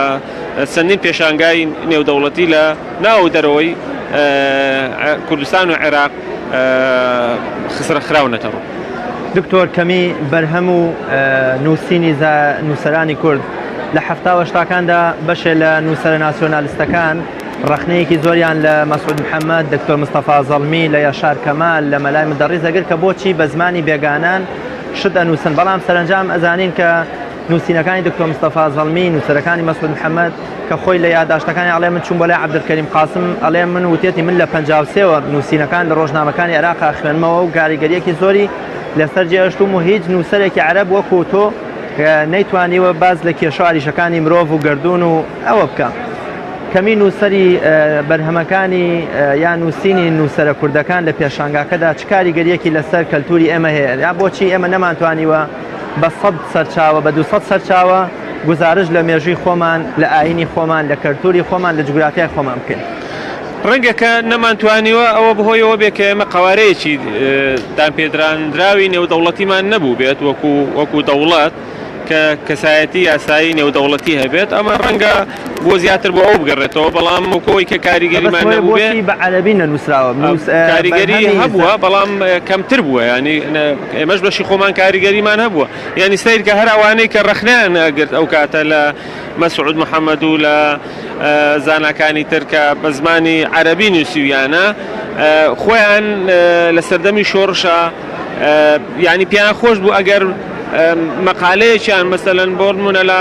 چەندین پێشانگای نێودەوڵەتی لە ناو دەرەوەی کوردستان و عێراق خسرە خراونەتەوە. دکتۆر کەمی بەرهەم و نووسینی نووسەرانی کورد لە هەفتاوە شتاکاندا بەشێ لە نووسەرە ناسیۆنالیستەکان ڕخنەیەکی زۆریان لە مەسعود محەممەد، دکتۆر مستەفا زەڵمی، لە یاشار کەمال، لە مەلای مدەڕی زەگر کە بۆچی بە زمانی بێگانان شت ئەنووسن، بەڵام سەرنجام ئەزانین کە نووسینەکانی دکتۆر مستەفا زەڵمی، نووسەرەکانی مەسعود محەممەد کە خۆی لە یادداشتەکانی ئەڵێ من چوون بۆ لای عەبدولکەریم قاسم ئەڵێ من وتێتی من لە 53ەوە نووسینەکان لە ڕۆژنامەکانی عێراقا خوێنمەوە و کاریگەریەکی زۆری لەسەر جێهێشتوم و هیچ نووسەرێکی عەرەب وەکو تۆ نەیتوانیوە باز لە کێشە عەریشەکانی مرۆڤ و گردون و ئەوە بکە. کەمی نووسەری بەرهەمەکانی یان نووسینی نووسەرە کوردەکان لە پێشانگاکەدا چ کاریگەریەکی لەسەر کەلتوری ئێمە هەیە، یا بۆچی ئێمە نەمانتوانیوە بە 100 سەرچاوە بە 200 سەرچاوە گزارش لە مێژووی خۆمان، لە ئاینی خۆمان، لە کەلتوری خۆمان، لە جوگرافیای خۆمان بکەین؟ ڕەنگەکە نەمانتوانیوە ئەوە بەهۆیەوە بێت کە ئێمە قەوارەیەکی دانپێدراندراوی نێودەوڵەتیمان نەبوو بێت وەکو دەوڵەت کە کەسایەتی یاسایی نێودەوڵەتی هەبێت، ئەمە ڕەنگە بۆ زیاتر بۆ ئەو بگەڕێتەوە، بەڵام وەکەوەی کە کاریگەریمان نەبوو بێت بە عەرەبی نەنووسراوە، کاریگەری هەبووە بەڵام کەمتر بووە، ینی ئێمەش بەشی خۆمان کاریگەریمان هەبووە، یعنی سیر کە هەر ئەوانەی کە ڕەخنیان ئەگرت ئەو کاتە لە مەسعود محەممەد و لە زاناکانی تر کە بە زمانی عەرەبی نووسیویانە خۆیان لە سەردەمی شۆڕشە ینی پیان خۆش بوو ئەگەر مەقالەیەکیان مەسەلەن بۆ نمونە لە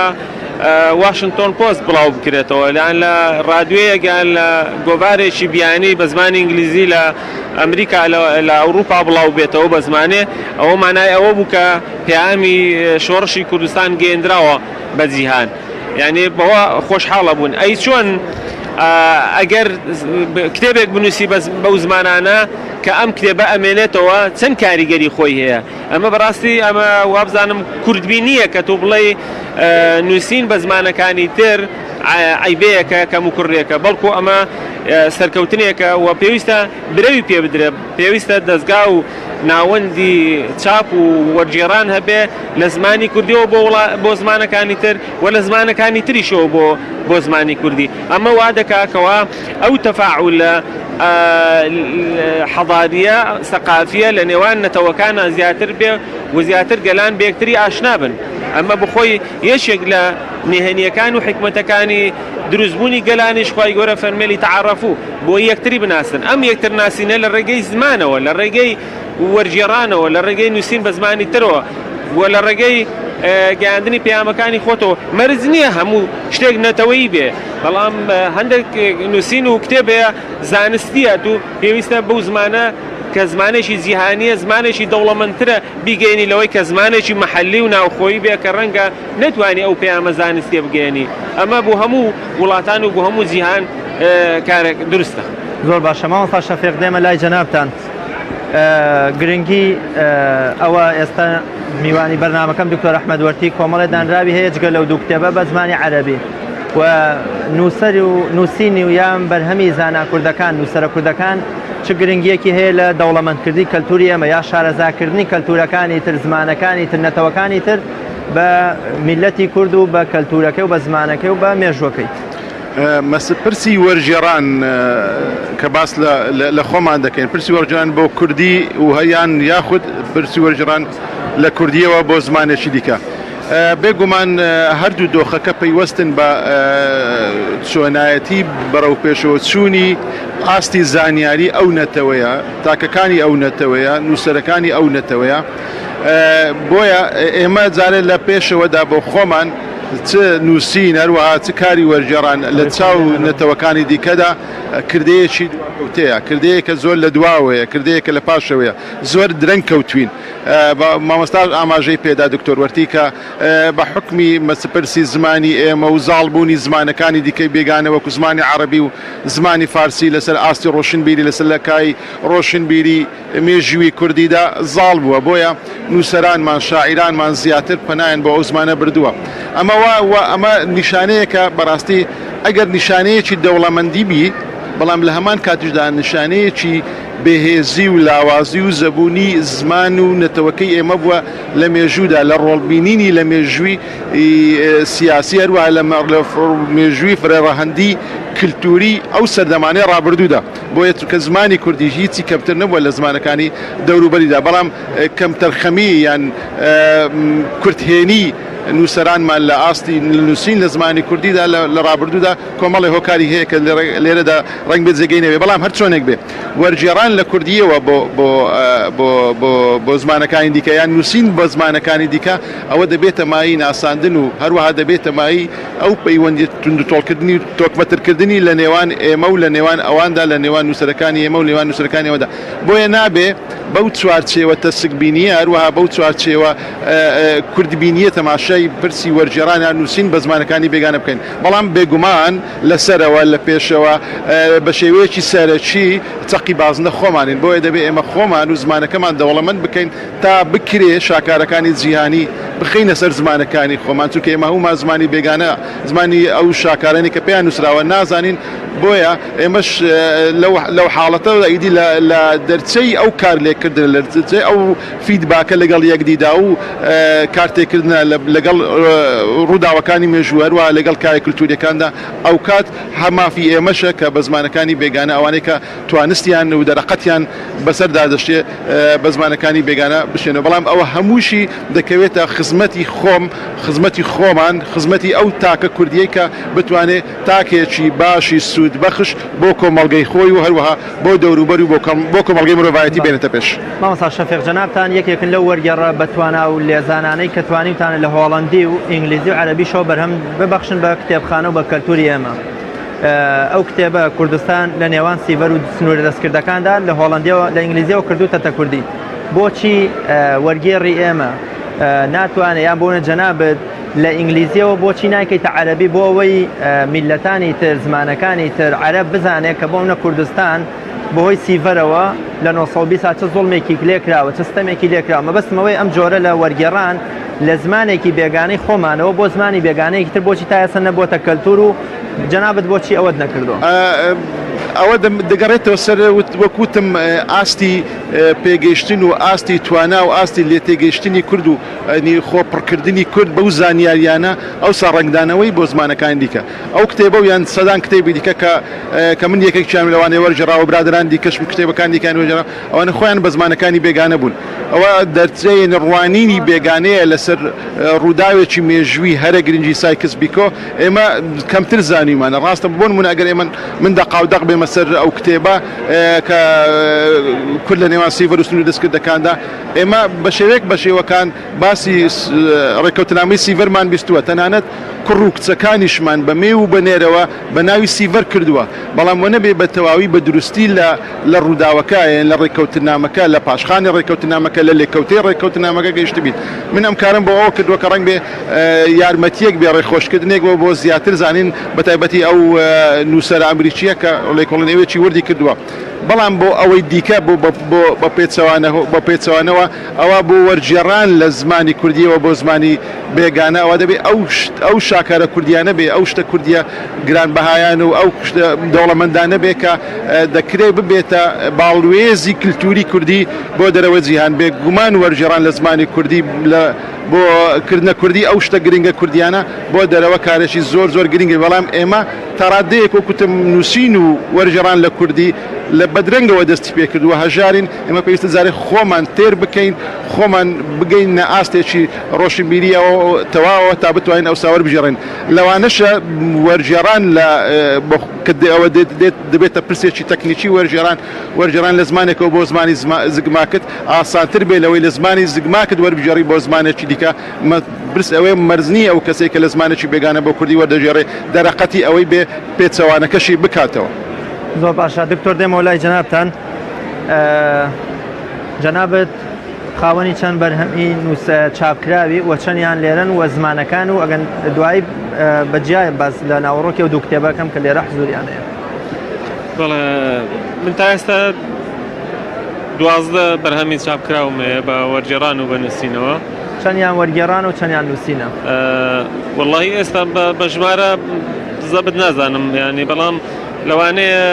واشنگتۆن پۆست بڵاو بکرێتەوە، یان لە ڕادیۆیەکیان لە گۆڤارێکی بیانی بە زمانی ئینگلیزی لە ئەمریکا لە ئەوروپا بڵاو بێتەوە بە زمانێ، ئەوە مانای ئەوە بوو کە پەیامی شۆڕشی کوردستان گەیەندراوە بە جیهان، یعنی بەوە خۆشحاڵە بوون. ئەی چۆن ئەگەر کتێبێک بنووسی بەو زمانانە کە ئەم کتێبە ئەمێنێتەوە چەند کاریگەری خۆی هەیە، ئەمە بەڕاستی ئەمە وابزانم کوردبی نییە کە تۆ بڵێ نووسین بە زمانەکانی تر عیبەیەکە کەم و کوڕێکە، بەڵکو ئەمە سەرکەوتنێکە و پێویستە برەوی پێ بدرێ، پێویستە دەستگا و ناوەندی چاپ و وەرگێڕان هەبێ لە زمانی کوردیەوە بۆ زمانەکانی تر و لە زمانەکانی تریشەوە بۆ زمانی کوردی. ئەمە وا دەکاکەوە ئەو تەفاعولە حەضاریە سەقافیە لە نێوان نەتەوەکانە زیاتر بێ و زیاتر گەلان بێکتری ئاشنا بن. ئەمە بخۆی یەکێک لە نهێنیەکان و حکمەتەکانی دروستبوونی گەلانیش خوای گەورە فەرمێلی تەعارەفو بۆ یەکتری بناسن. ئەم یەکتر ناسینە لە ڕێگەی زمانەوە، لە ڕێگەی وەرگێڕانەوە، لە ڕێگەی نووسین بە زمانی ترەوە و لە ڕێگەی گەیاندنی پەیامەکانی خۆتەوە. مەرج نییە هەموو شتێک نەتەوەیی بێ، بەڵام هەندێک نووسین و کتێبەیە زانستیە و پێویستە بەو زمانە کە زمانێکی جیهانیە، زمانێکی دەوڵەمەندترە بیگەێنی لەوەی کە زمانێکی مەحەلی و ناوخۆیی بێ کە ڕەنگە نەتوانێت ئەو پەیامە زانستیە بگەێنی. ئەمە بۆ هەموو وڵاتان و بۆ هەموو جیهان کارێک دروستە. زۆر باشە. مامۆستا شەفیق دێمە لای جەنابتان. گرنگی ئەوە ئێستا میوانی بەرنامەکەم دکتۆر ئەحمەد وەرتی کۆمەڵێ دانراوی هەیە جگە لەو دوو کتێبە بە زمانی عەرەبی و نووسەر و نووسینی و یان بەرهەمی زانا کوردەکان، نووسەرە کوردەکان چ گرنگیەکی هەیە لە دەوڵەمەندکردی کەلتوری ئێمە یا شارەزاکردنی کەلتورەکانی تر، زمانەکانی تر، نەتەوەکانی تر بە میلەتی کورد و بە کەلتورەکەی و بە زمانەکەی و بە مێژوەکەی؟ پرسی وەرگێڕان کە باس لە خۆمان دەکەین، پرسی وەرگێڕان بۆ کوردی و هەیان یاخود پرسی وەرگێڕان لە کوردیەوە بۆ زمانێکی دیکە. بێگومان هەردوو دۆخەکە پەیوەستن بە چۆنایەتی بەڕەو پێشەوە چوونی ئاستی زانیاری ئەو نەتەوەیە، تاکەکانی ئەو نەتەوەیە، نووسەرەکانی ئەو نەتەوەیە. بۆیە ئێمە جارێ لە پێشەوەدا بۆ خۆمان چ نووسین هەروەها چ کاری وەرگێڕان لە چاو نەتەوەکانی دیکەدا کردەیەکی دواکەوتەیە، کردەیەکە زۆر لە دواوەیە، کردەیەکە لە پاشەوەیە، زۆر درەنگ کەوتوین. مامۆستا ئاماژەی پێدا دکتۆر وەرتی کە بە حکمی مەسپرسی زمانی ئێمە و زاڵبوونی زمانەکانی دیکەی بێگانە وەکو زمانی عەرەبی و زمانی فارسی لەسەر ئاستی ڕۆشنبیری لەسەر لەکای ڕۆشنبیری مێژووی کوردیدا زاڵ بووە، بۆیە نووسەرانمان شاعیرانمان زیاتر پەنایان بۆ ئەو زمانە بردووە. ئەمە نیشانەیەکە بەڕاستی ئەگەر نیشانەیەکی دەوڵەمەندی بی بەڵام لە هەمان کاتیشدا نیشانەیەکی بەهێزی و لاوازی و زەبوونی زمان و نەتەوەکەی ئێمە بووە لە مێژوودا لە ڕۆڵبینینی لە مێژووی سیاسی هەروە لە مێژووی فرێڕەهەندی کللتوری ئەو سەردەمانەی ڕابردوودا بۆیە کە زمانی کوردی هیچی کەمتر نەبووە لە زمانەکانی دەوروبەریدا بەڵام کەمتەرخەمی یان کورتهێنی نووسەرانمان لە ئاستی نووسین لە زمانی کوردیدا لە ڕابردوودا کۆمەڵی هۆکاری هەیە کە لێرەدا ڕنگ بێت جێگەی نەوێ بەڵام هەر چۆنێک بێ وەرگێڕان لە کوردیەوە بۆ زمانەکانی دیکە یان نووسین بۆ زمانەکانی دیکە ئەوە دەبێتە مای ناساندن و هەروەها دەبێتە مای ئەو پەیوەندی توندتۆڵکردنی و تۆکمەترکردنی لە نێوان ئێمە و لە نێوان ئەواندا لە نێوان نووسەرەکانی ئێمە و نێوان نووسەرەکانی ئەوەدا بۆیە نابێ بەو چوارچێوە تەسکبینیە هەروەها بەو چوارچێوە کوردبینیە تەماشای پرسی وەرگێڕانیان نووسین بە زمانەکانی بێگانە بکەین بەڵام بێگومان لەسەرەوە لە پێشەوە بە شێوەیەکی سەرەکی چەقی بازنە خۆمانین بۆیە دەبێت ئێمە خۆمان و زمانەکەمان دەوڵەمەند بکەین تا بکرێ شاکارەکانی جیهانی بخینە سەر زمانەکانی خۆمان چونکە ئێمە هەمومان زمانی بێگانە زمانی ئەو شاکارانی کە پێیان نووسراوە نازانین بۆیە ئێمەش لەو حاڵەتەوە ئیدی لە دەرچەی ئەو کار لێکردن لە دەرچەی ئەو فیدباکە لەگەڵ یەکدیدا و کارتێکردنە لەگەڵ ڕووداوەکانی مێژووەروە لەگەڵ کارە کللتوریەکاندا ئەو کات هەمافی ئێمەشە کە بە زمانەکانی بێگانە ئەوانەی کە توانستیان و دەرەقەتیان بەسەردا دەشتێ بە زمانەکانی بێگانە بشێنەوە بەڵام ئەوە هەمووشی دەکەوێتە خزمەتی خۆمان خزمەتی ئەو تاکە کوردیەی کە بتوانێت تاکێکی باشی سوود بەخش بۆ کۆمەڵگەی خۆی و هەروەها بۆ دەوروبەری و بۆ کۆمەڵگەی مرۆڤایەتی بێنێتە پێش. مامۆستا شەفیق جەنابتان یەکێکن لەو وەرگێڕە بەتوانا و لێزانانەی کە توانیتان لە هۆڵەندی و ئینگلیزی و عەرەبیشەوە بەرهەم ببەخشن بە کتێبخانە و بە کەلتوری ئێمە. ئەو کتێبە کوردستان لە نێوان سیڤەر و سنوورە دەستکردەکاندا لە هۆڵەندیەوە لە ئینگلیزیەوە کردوتە کوردی. بۆچی وەرگێڕی ئێمە ناتوانێت یان بۆنە جەنابەت لە ئینگلیزیەوە بۆچی ناکەیتە عەرەبی بۆ ئەوەی میلەتانی تر زمانەکانی تر عەرەب بزانێت کە بۆمە کوردستان بەهۆی سیڤەرەوە لە 1920 چه زوڵمێکی لێکراوە چه ستەمێکی لێکراوە مەبەستمەوەی ئەم جۆرە لە وەرگێڕان لە زمانێکی بێگانەی خۆمانەوە بۆ زمانی بێگانەیەکی تر بۆچی تا ئێستا نەبووەتە کەلتور و جەنابەت بۆچی ئەوەت نەکردووە؟ ئەوە دەگەڕێتەوە سەر وەکوتم ئاستی پێگەیشتن و ئاستی توانا و ئاستی لێتێگەیشتنی کورد و خۆپڕکردنی کورد بەو زانیاریانە ئەوسا ڕنگدانەوەی بۆ زمانەکان دیکە ئەو کتێبە و یان سەدان کتێبی دیکە کە من یەکێکیان لەوانەیە وەرجێڕاوە برادران دیکەشم کتێبەکان دیکان وەرجێڕاوە ئەوانە خۆیان بە زمانەکانی بێگانە بوون ئەوە دەرچەی نڕوانینی بێگانەیە لەسەر ڕووداوێکی مێژووی هەرە گرنگی سایکس بیکۆ ئێمە کەمتر زانیمانە ڕاستە بۆن من ئەگەر ئێمە من دەقاودەق بێمە سەر ئەو کتێبە کە کورد لە نێوان سیڤەر و سنووری دەستکردەکاندا ئێمە بە شێوەیەک بە شێوەکان باسی ڕێکەوتنامەی سیڤەرمان بیستووە تەنانەت کوڕ و کچەکانیشمان بە مێ و بەنێرەوە بە ناوی سیڤەر کردووە بەڵام وە نەبێ بە تەواوی بە دروستی لە ڕووداوەکە لە ڕێکەوتنامەکە لە پاشخانی ڕێکەوتنامەکە لە لێکەوتەی ڕێکەوتنامەکە گەیشت بیت من ئەم کارم بۆ ئەوە کردووە کە ڕەنگ بێ یارمەتیەک بێ ڕێخۆشکردنێک بۆ زیاتر زانین بەتایبەتی ئەو نووسەرە ئەمریکیە کە لێکۆڵینەوەیەکی وردی کردووە بەڵام بۆ ئەوەی دیکە بۆ پێچەوانەوە ئەوە بۆ وەرگێڕان لە زمانی کوردیەوە بۆ زمانی بێگانە ئەوە دەبێت ئەو شاکارە کوردیانە بێ ئەو شتە کوردیە گرانبەهایان و ئەو دەوڵەمەندانە بێ کە دەکرێت ببێتە باڵوێزی کللتوری کوردی بۆ دەرەوە جیهان بێ گومان وەرگێڕان لە زمانی کوردی بۆ کردنە کوردی ئەو شتە گرنگە کوردیانە بۆ دەرەوە کارێکی زۆر گرنگی بەڵام ئێمە تاڕادەیەک وەکوتم نووسین و وەرگێڕان لە کوردی لە بەدرەنگەوە دەستی پێکردووە هەژارین ئێمە پێویستە جارێ خۆمان تێر بکەین خۆمان بگەین نە ئاستێکی ڕۆشنبیریەوە تەواوە تا بتوانین ئەو ساوەر بژێڕین لەوانەشە وەرگێڕان ئەوە دەبێتە پرسێکی تەکنیکی وەرگێڕان لە زمانێکەوە بۆ زمانی زگماکت ئاسانتر بێ لەوەی لە زمانی زگماکت وەربژێڕی بۆ زمانێکی دیکە برس ئەوەی مەرزنی ئەو کەسێک کە لە زمانێکی بێگانە بۆ کوردی وەردەژێڕێ دەرەقەتی ئەوەی بێ پێچەوانەکەشی بکاتەوە. زۆر باشە دکتۆر دێمەوە لای جەنابتان جەنابەت خاوەنی چەند بەرهەمی نووسە چاپکراوی و چەندیان لێرن و زمانەکان و ئەگەن دوایی بەجیای باز لە ناوەڕۆکی و دوو کتێبەکەم کە لێرە حزوریانەیە من تا ئێستا 12 بەرهەمی چاپکراومەیە بە وەرگێڕان و بە نووسینەوە چەندیان وەرگێڕان و چەندیان نووسینە وەڵڵاهی ئێستا بە ژمارە زەبت نازانم یعنی بەڵام لەوانەیە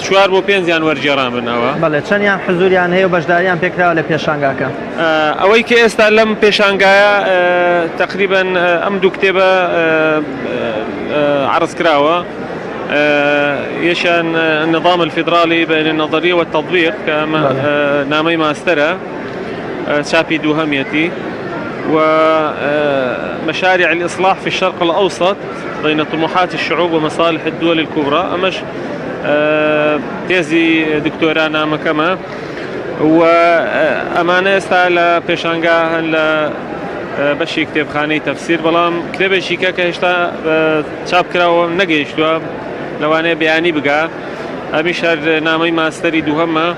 4 بۆ 5 وەرگێڕان بنەوە. بەڵێ چەندیان حزوریان هەیە و بەشداریان پێکراوە لە پێشانگاکە؟ ئەوەی کە ئێستا لەم پێشانگایە تقریبا ئەم دوو کتێبە عرض کراوە. يشان النظام الفيدرالي بين النظرية والتطبيق كنامي ماسترة شابي دوهميتي، ومشاريع الإصلاح في الشرق الأوسط بين طموحات الشعوب ومصالح الدول الكبرى. أمش تيزي دكتورانا مكما وأمانة استعلا بيشانغا هلا بشي كتاب خاني تفسير بلام كتاب شيكا كهشتا شاب كراو نجيشتوا لوانه بياني بقى أمشار نامي ماستري دوهمة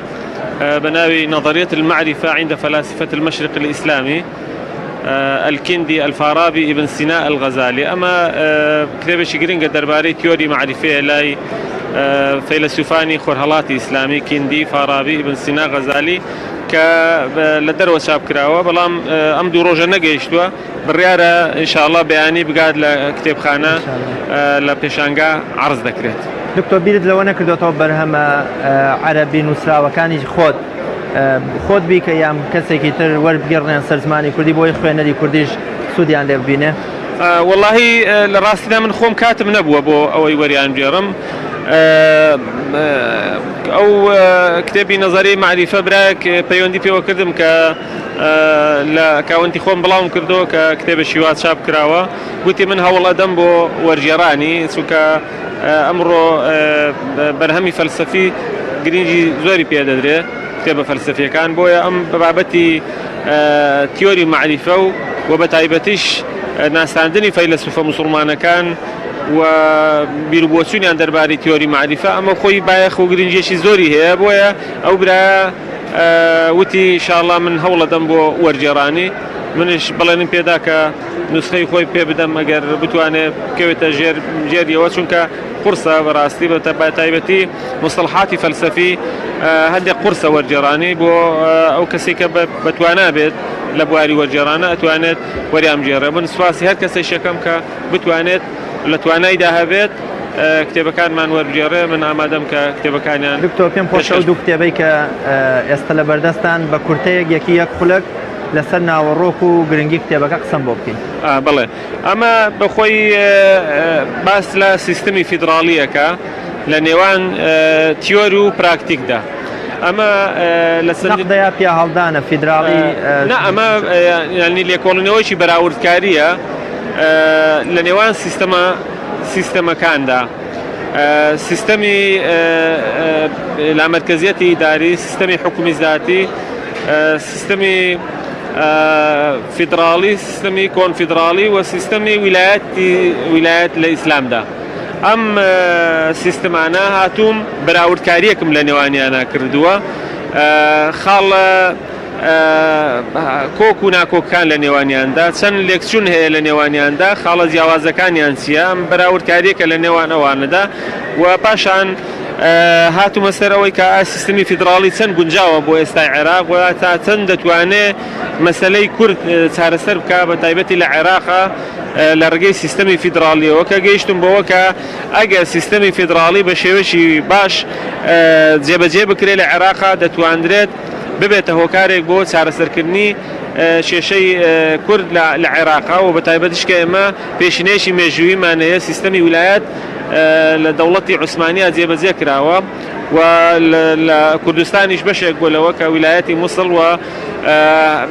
بناوي نظرية المعرفة عند فلاسفة المشرق الإسلامي الكندي الفارابي ابن سينا الغزالي. أما كتاب شيكرين قدر باري تيوري معرفية لاي فيلسوفاني خورهلاتي إسلامي كندي فارابي ابن سينا غزالي لدروا شاب كراوة بلام أم دو روجا نجيشتوا بالريارة إن شاء الله بياني بقاد لكتاب خانة لبيشانغا عرض ذكرت. دكتور بيرد لو أنا كردو توبر هما عربي نسرا وكان خود بيك أيام كسي كتير ورب جرنا سرزماني كردي بوي خوينا كرديش سوديان لف بينه. والله لراستنا من خوم كاتب نبوة بو أو يوريان جرم أو كتابي نظري معرفة براك بيوندي في وكردم لا كونتي خوم بلاهم كردو ككتاب الشيوات شاب كراوة قلت منها والله دمبو ورجراني سوكا أمره برهمي فلسفي جرينجي زوري بيادري كتاب فلسفي كان بويا أم ببعبتي تيوري معرفة وبتعيبتش ناس عندني فيلسوف مسلمان كان وبيربوتوني عند درباري تيوري معرفة. أما خوي بايخ وقرنجيشي زوري هي بويا أو برا وتي إن شاء الله من هولة دمبو ورجراني منش بلانين بيداك نسخي خوي بيبدم أجر بتواني كويتا جيري وشونك قرصة براستي بتايبتي مصطلحاتي فلسفي هندي قرصة ورجراني بو أو كسيكا بتوانا بيت لبواري ورجرانا أتوانت وريام جيرة من سواسي هر كسي شكم كبتوانت لتواناي داهبت كتابة كان من ورجيره من آمادم كتابة كان يعني دكتور كم بوشل دو كتابي كاستلا بردستان بكورتيك يكيك خلق لسنا وروكو جرينجي كتابك أقسم بوبكي. بله. أما بخوي بس لا سيستمي فيدرالية كا لنيوان تيوريو براكتيك ده. أما نقد يا بيا هالدانا فيدرالي. لا أما يعني اللي كولونيوشي براورد كارية لنيوان سيستما كان ده سيستمي المركزية إداري سيستمي حكومي ذاتي سيستمي فيدرالي سيستمي كونفدرالي وسيستمي ولايات الإسلام ده. أم سيستمانا هاتوم براورد كاريكم لنيواني أنا كردوا خال كوكو ناكو كان لنيوانيان دا سن ليكشون هي لنيوانيان دا خالص جوازة كان ينسيا براورد كاريكا لنيوان اوان دا وباشان هاتو مسروي كسيستمي فيدرالي سن جنجاوا بو استا عراق وتا تندتوانه مسألة كرد صار سرب كبتايبتي لعراق لرجع سيستمي فيدرالي وكجيشتم بوكا أجا سيستمي فيدرالي بشويشي باش جيب كري العراق دتواندرت ببيته هوكاريك بو صار سركني شيء كرد للعراق وبتايبتش كما بيشنيشي مجوي معناه سيستمي ولايات لدولتي عثمانية زي بذكرها والكردستان إيش بشك ولا وكا ولاياتي مصر و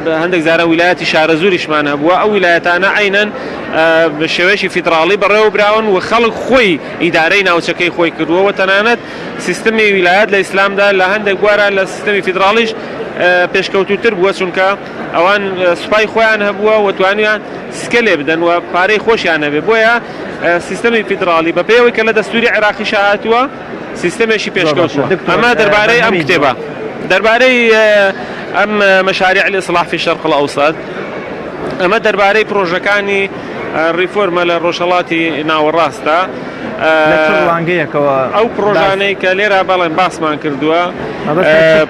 عندك زارا ولاياتي شارزوريش معنا بوا أو ولاياتنا عينا بالشواشي فيدرالي برا براون وخلق خوي إدارينا وشكي خوي كردوا وتنانت سيستمي ولايات الإسلام ده لا عندك ورا لسيستمي فيدراليش بيشكوتو تربوا سونكا أوان سباي خوي عنها بوا وتوانيا سكلي بدن وباري خوش عنها بوا سيستمي فيدرالي ببيوي كلا دستوري عراقي شاعتوا سيستمي شي بيشكوتوا أما درباري أم كتابة درباري أم مشاريع الإصلاح في الشرق الأوسط أما درباري بروجكاني الريفورم للروشلاتي ناو الراستا لە چ ڕوانگەیەکەوە ئەو پرۆژانەی کە لێرە بەڵێن باسمان کردووە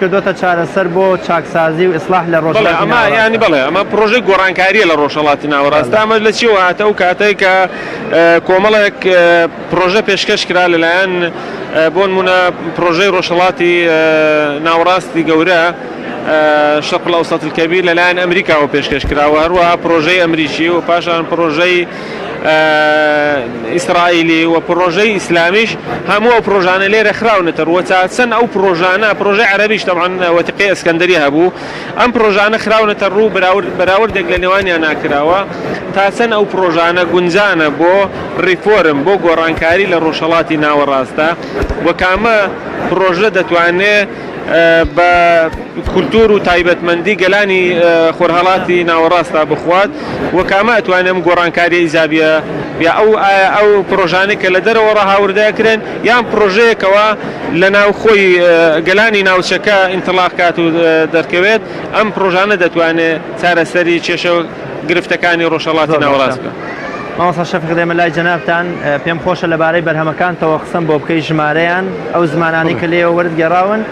کردوتە چارەسەر بۆ چاکسازی و ئیسلاح لە ڕۆژهەڵاتی ئەمە ینی بڵێ ئەمە پرۆژەی گۆڕانکاریە لە ڕۆژهەڵاتی ناوەڕاستە ئەمە لە چیوە هاتە و کاتێک کە کۆمەڵێک پرۆژە پێشکەش کرا لەلایەن بۆ نمونە پرۆژەی ڕۆژهەڵاتی ناوەڕاستی گەورە شەرق الأوسط الكبير لەلایەن ئەمریکاوە پێشکەش کراوە هەروەها پرۆژەی ئەمریکی و پاشان پرۆژەی ئیسرائیلی و پرۆژەی ئیسلامیش هەموو ئەو پرۆژانە لێرە خراونەتەوە چەند ئەو پرۆژانە پرۆژەی عەرەبیش تەبعاً وەتیقەی ئەسکەندەری هەبوو ئەم پرۆژانە خراونەتە ڕوو بەراوردێک لە نێوانیان ناکراوە تا چەند ئەو پرۆژانە گونجانە بۆ ڕیفۆرم بۆ گۆڕانکاری لە ڕۆژهەڵاتی ناوەڕاستە وە کامە پرۆژە دەتوانێت بە کولتور و تایبەتمەندی گەلانی خۆرهەڵاتی ناوەڕاستە بخوات وە کامە ئەتوانێم گۆڕانکاری ئیزابیە یا ئەو پرۆژانێک کە لە دەرەوە ڕاهاوردەکرێن یان پرۆژەیەکەوە لە ناوخۆی گەلانی ناوچەکە ئینتڵاق کات و دەرکەوێت ئەم پرۆژانە دەتوانێت چارەسەری کێشە گرفتەکانی ڕۆژهەڵاتی ناوەڕاست بکە. مامۆستا شەفیق دێمە لای جەنابتان پێم خۆشە لەبارەی بەرهەمەکانتەوە قسەم بۆ بکەی ژمارەیان ئەو زمانانی کە لێەوە وەرگێڕاون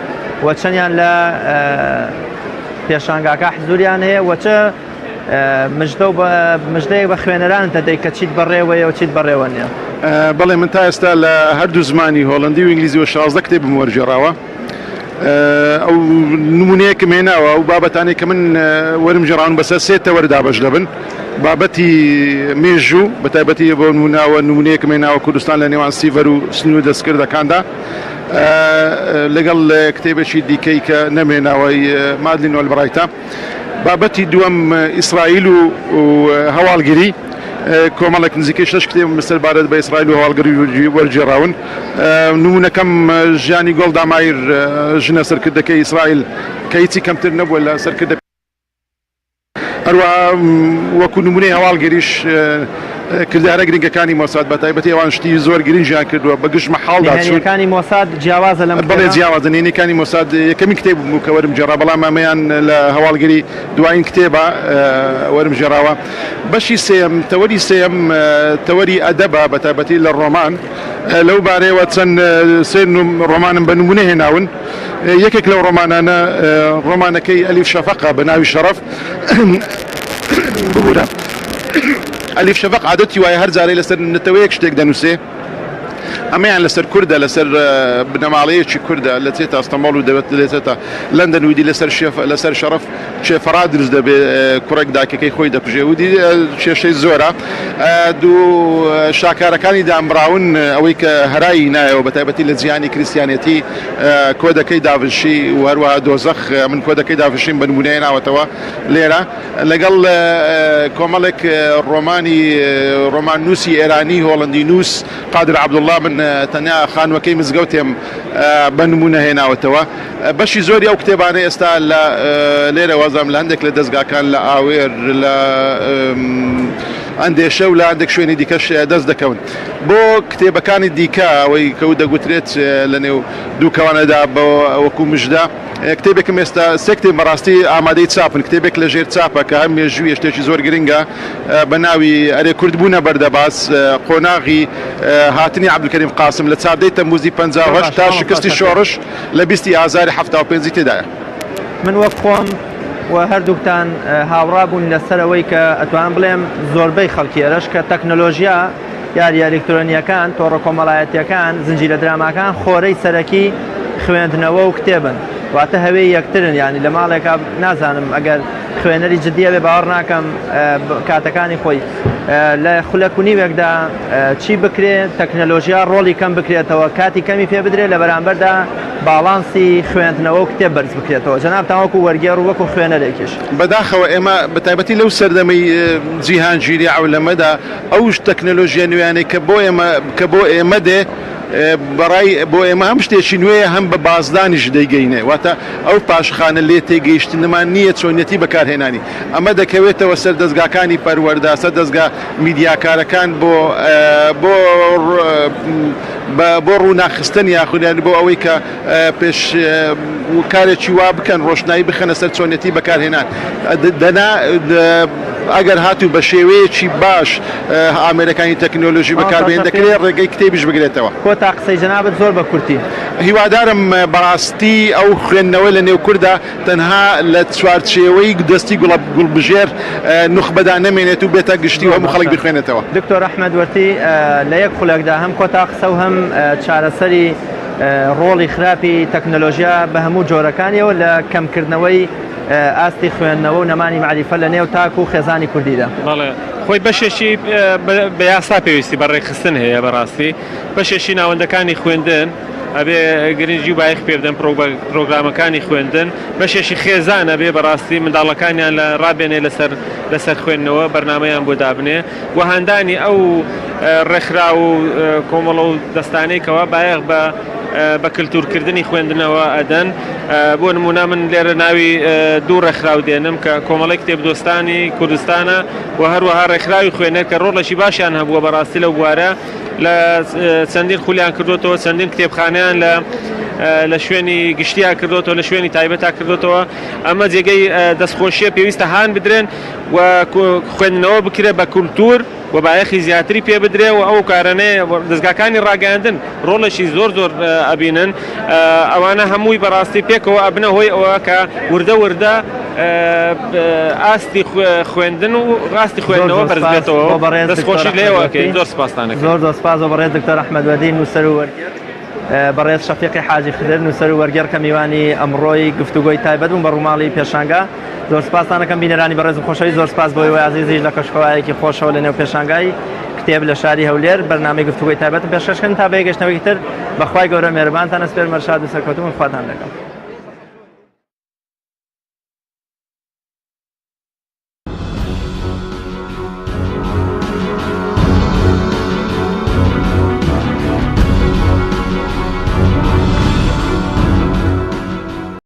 و چەندیان لە پێشانگاکە حزوریان هەیە و چه مژدەیەک بە خوێنەران دەدەیت کە چیت بەڕێوەیە و چیت بەڕێوە نییە. بەڵێ من تا ئێستا لە هەردوو زمانی هۆڵندی و ئینگلیزی و 16 کتێبم وەرجێڕاوە ئەو نمونەیەکم هێناوە و بابەتانێک کە من وەرم جێڕاون بەسەر سێتە وەردابەش دەبن بابەتی مێژوو بە تایبەتی بۆ نموناوە نمونەیەکم هێناوە کوردستان لە نێوان سیڤەر و سنوور دەستکردەکاندا لەگەڵ کتێبێکی دیکەی کە نەمێناوەی مادلین وەلبڕایتە بابەتی دووەم ئیسرائیل و هەواڵگیری کۆمەڵێک نزیکەی 6 کتێب سەربارەت بە ئیسرائیل و هەواڵگیری وەرجێڕاون نمونەکەم ژیانی گۆڵدا مایر ژنە سەرکردەکەی ئیسرائیل کە هیچی کەمتر نەبووە لە سەرکردە هەروەها وەکو نمونەی هەواڵگیریش کردارە گرنگەکانی مۆساد بە تایبەتی ئەوان شتی زۆر گرنگیان کردووە بە گشت مەحاڵدا نهێنیەکانی مۆساد جیاوازە لەم بەڵێ جیاوازە نهێنیەکانی مۆساد یەکەمی کتێب بوو کە وەرم جێڕا بەڵام ئەمەیان لە هەواڵگیری دوایین کتێبە وەرم جێڕاوە بەشی سێم تەوەری سێم تەوەری ئەدەبە بە تایبەتی لە ڕۆمان لەو بارەیەوە چەند سێ ڕۆمانم بە نمونە هێناون یەکێک لەو ڕۆمانانە ڕۆمانەکەی ئەلیف شەفەقە بە ناوی شەرەف ببوورە ئەلیف شەفەق عادەتی وایە هەر جارەی لەسەر نەتەوەیەک شتێک دەنووسێ ئەمەیان لەسەر کووردە لەسەر بنەماڵەیەکی کووردە لە چێتە ئەستەمباڵ و دەوێت لێتێتە لەندەن ویدی لەسەر شەرەف شێفەرا دروست دەبێ کوڕێک داکەکەی خۆی دەکوژێ ودی کێشەی زۆرە دوو شاکارەکانی دامراون ئەوەی کە هەرایی نایەوە بە تایبەتی لە جیهانی کریسیانەتی کۆدەکەی داڤشی و هەروەها دۆزەخ من کۆدەکەی داڤشیم بە نمونەیە ناوەتەوە لێرە لەگەڵ کۆمەڵێک ڕۆمان نووسی ئێرانی هۆڵندی نووس قادر عەبدوڵڵا من تەنیا خانوەکەی مزگەوتێم بە نمونە هێناوەتەوە بەشی زۆری ئەو کتێبانەی ئێستا لێرە وەزام لە هەندێک لە دەستگاکان لە ئاوێر لە ئەندێشە و لە هەندێک شوێنی دیکەش دەست دەکەون بۆ کتێبەکانی دیکە ئەوەی کەوت دەگوترێت لە نێو دووکەوانەدا بە وەکو مژدا کتێبێکم ئێستا سێ کتێب بەڕاستی ئامادەی چاپن کتێبێک لە ژێر چاپە کە هەم مێژووی شتێکی زۆر گرنگە بە ناوی ئەرێ کوردبوونە بەردەباس قۆناغی هاتنی عەبدولکەریم قاسم لە چاردەی تەمموزی 58 تا شکستی شۆڕش لە 20 ئازاری 75 تێدایە من وەک خۆم و هەردووکتان هاوڕا بوون لەسەرەوەی کە ئەتوان بڵێم زۆربەی خەڵکی ئێرەش کە تەکنۆلۆژیا یاری ئەلکترۆنیەکان تۆڕە کۆمەڵایەتیەکان زنجیرە دراماکان خۆرەی سەرەکی خوێندنەوە و کتێبن واتە هەوێی یەکترن ینی لە ماڵێکا نازانم ئەگەر خوێنەری جددیە بێ باوەڕ ناکەم کاتەکانی خۆی لە خولەک و نیوێکدا چی بکرێت تەکنەلۆژیا ڕۆڵی کەم بکرێتەوە کاتی کەمی پێ بدرێت لە بەرامبەردا باڵانسی خوێندنەوە و کتێب بەرز بکرێتەوە جەنابتان وەکو وەرگێڕ و وەکو خوێنەرێکیش بەداخەوە ئێمە بە تایبەتی لەو سەردەمەی جیهانگیری عەولەمەدا ئەو تەکنەلۆژیا نوێیانەی کە بۆ ئێمە دێ بەڕای بۆ ئێمە هەم شتێکی نوێیە هەم بە بازدانیش دەیگەینێ واتە ئەو پاشخانە لێ تێگەیشتنمان نییە چۆنیەتی بەکارهێنانی ئەمە دەکەوێتەوە سەر دەستگاکانی پەروەردە سەر دەستگا میدیاکارەکان بۆ بۆ ڕووناخستن یاخودیان بۆ ئەوەی کە پێش کارێکی وا بکەن ڕۆشنایی بخەنە سەر چۆنیەتی بەکارهێنان دەنا ئەگەر هاتوو بە شێوەیەکی باش ئامێرەکانی تەکنۆلۆژی بەکاربێن دەکرێت ڕێگەی کتێبیش بگرێتەوە. کۆتا قسەی جەنابەت زۆر بە کورتی. هیوادارم بەڕاستی ئەو خوێندنەوە لە نێو کووردا تەنها لە چوارچێوەی دەستی گوڵبژێر نوخبەدا نەمێنێت و بێتە گشتی و هەموو خەڵک بخوێنێتەوە. دکتۆر ئەحمەد وەرتی لە یەک خولەکدا هەم کۆتا قسە و هەم چارەسەری ڕۆڵی خراپی تەکنۆلۆژیا بە هەموو جۆرەکانیەوە لە کەمکردنەوەی ئاستی خوێندنەوە و نەمانی معریفە لە نێو تاک و خێزانی کوردیدا. بەڵێ خۆی بەشێکی بە یاسا پێویستی بەڕێخستن هەیە بەڕاستی بەشێکی ناوەندەکانی خوێندن ئەبێ گرنگجی و بایخ پێ بدەن پرۆگرامەکانی خوێندن بەشێکی خێزانە بێ بەڕاستی منداڵەکانیان لە ڕابێنێ لەسەر خوێندنەوە بەرنامەیان بۆ دابنێ و هەندانی ئەو ڕێکخرا و کۆمەڵە و دەستانەی کەوا بایەخ بە کللتورکردنی خوێندنەوە ئەدەن بۆ نمونە من لێرە ناوی دوو ڕێکخراو دێنم کە کۆمەڵی کتێبدۆستانی کوردستانە و هەروەها ڕێکخراوی خوێنەر کە ڕۆڵەشی باشیان هەبووە بەڕاستی لەو بوارە لە چەندین خولیان کردوتەوە چەندین کتێبخانیان لە شوێنی گشتیا کردوتەوە لە شوێنی تایبەتا کردوتەوە ئەمە جێگەی دەستخۆشیە پێویستە هان بدرێن و خوێندنەوە بکرێ بە کولتور و بایەخی زیاتری پێ بدرێ و ئەو کارانەیە دەستگاکانی ڕاگەاندن ڕۆڵەشی زۆر ئەبینن ئەوانە هەمووی بەڕاستی پێکەوە ئەبنە هۆی ئەوە کە وردە ئاستی خوێندن و ڕاستی خوێندنەوە بەرزبێتەوە دەستخۆشی لێوەکەی زۆر سپاسانەکەم. زۆر سپاس بۆ بەڕێز دکتۆر ئەحمەد وەردی نووسەر و وەرگێر بەڕێز شەفیقی حاجی خدر نووسەر و وەرگێر کە میوانی ئەمڕۆی گفتوگۆی تایبەت بوون بە ڕووماڵی پێشانگا. زۆر سپاسانەکەم بینەرانی بەڕێز خۆشەوی زۆر سپاس بۆی وای عزیزیش لە کەشخەوایەکی خۆشەوە لە نێو پێشانگای کتێب لە شاری هەولێر بەرنامەی گفتوگۆی تایبەت پێشکەشکن تا بەیەگەشتنەوەی تر بەخوای گەورە مێربانتان ئەسپێر مەرشاد و سەرکەوتوون خواتان لەگەڵ.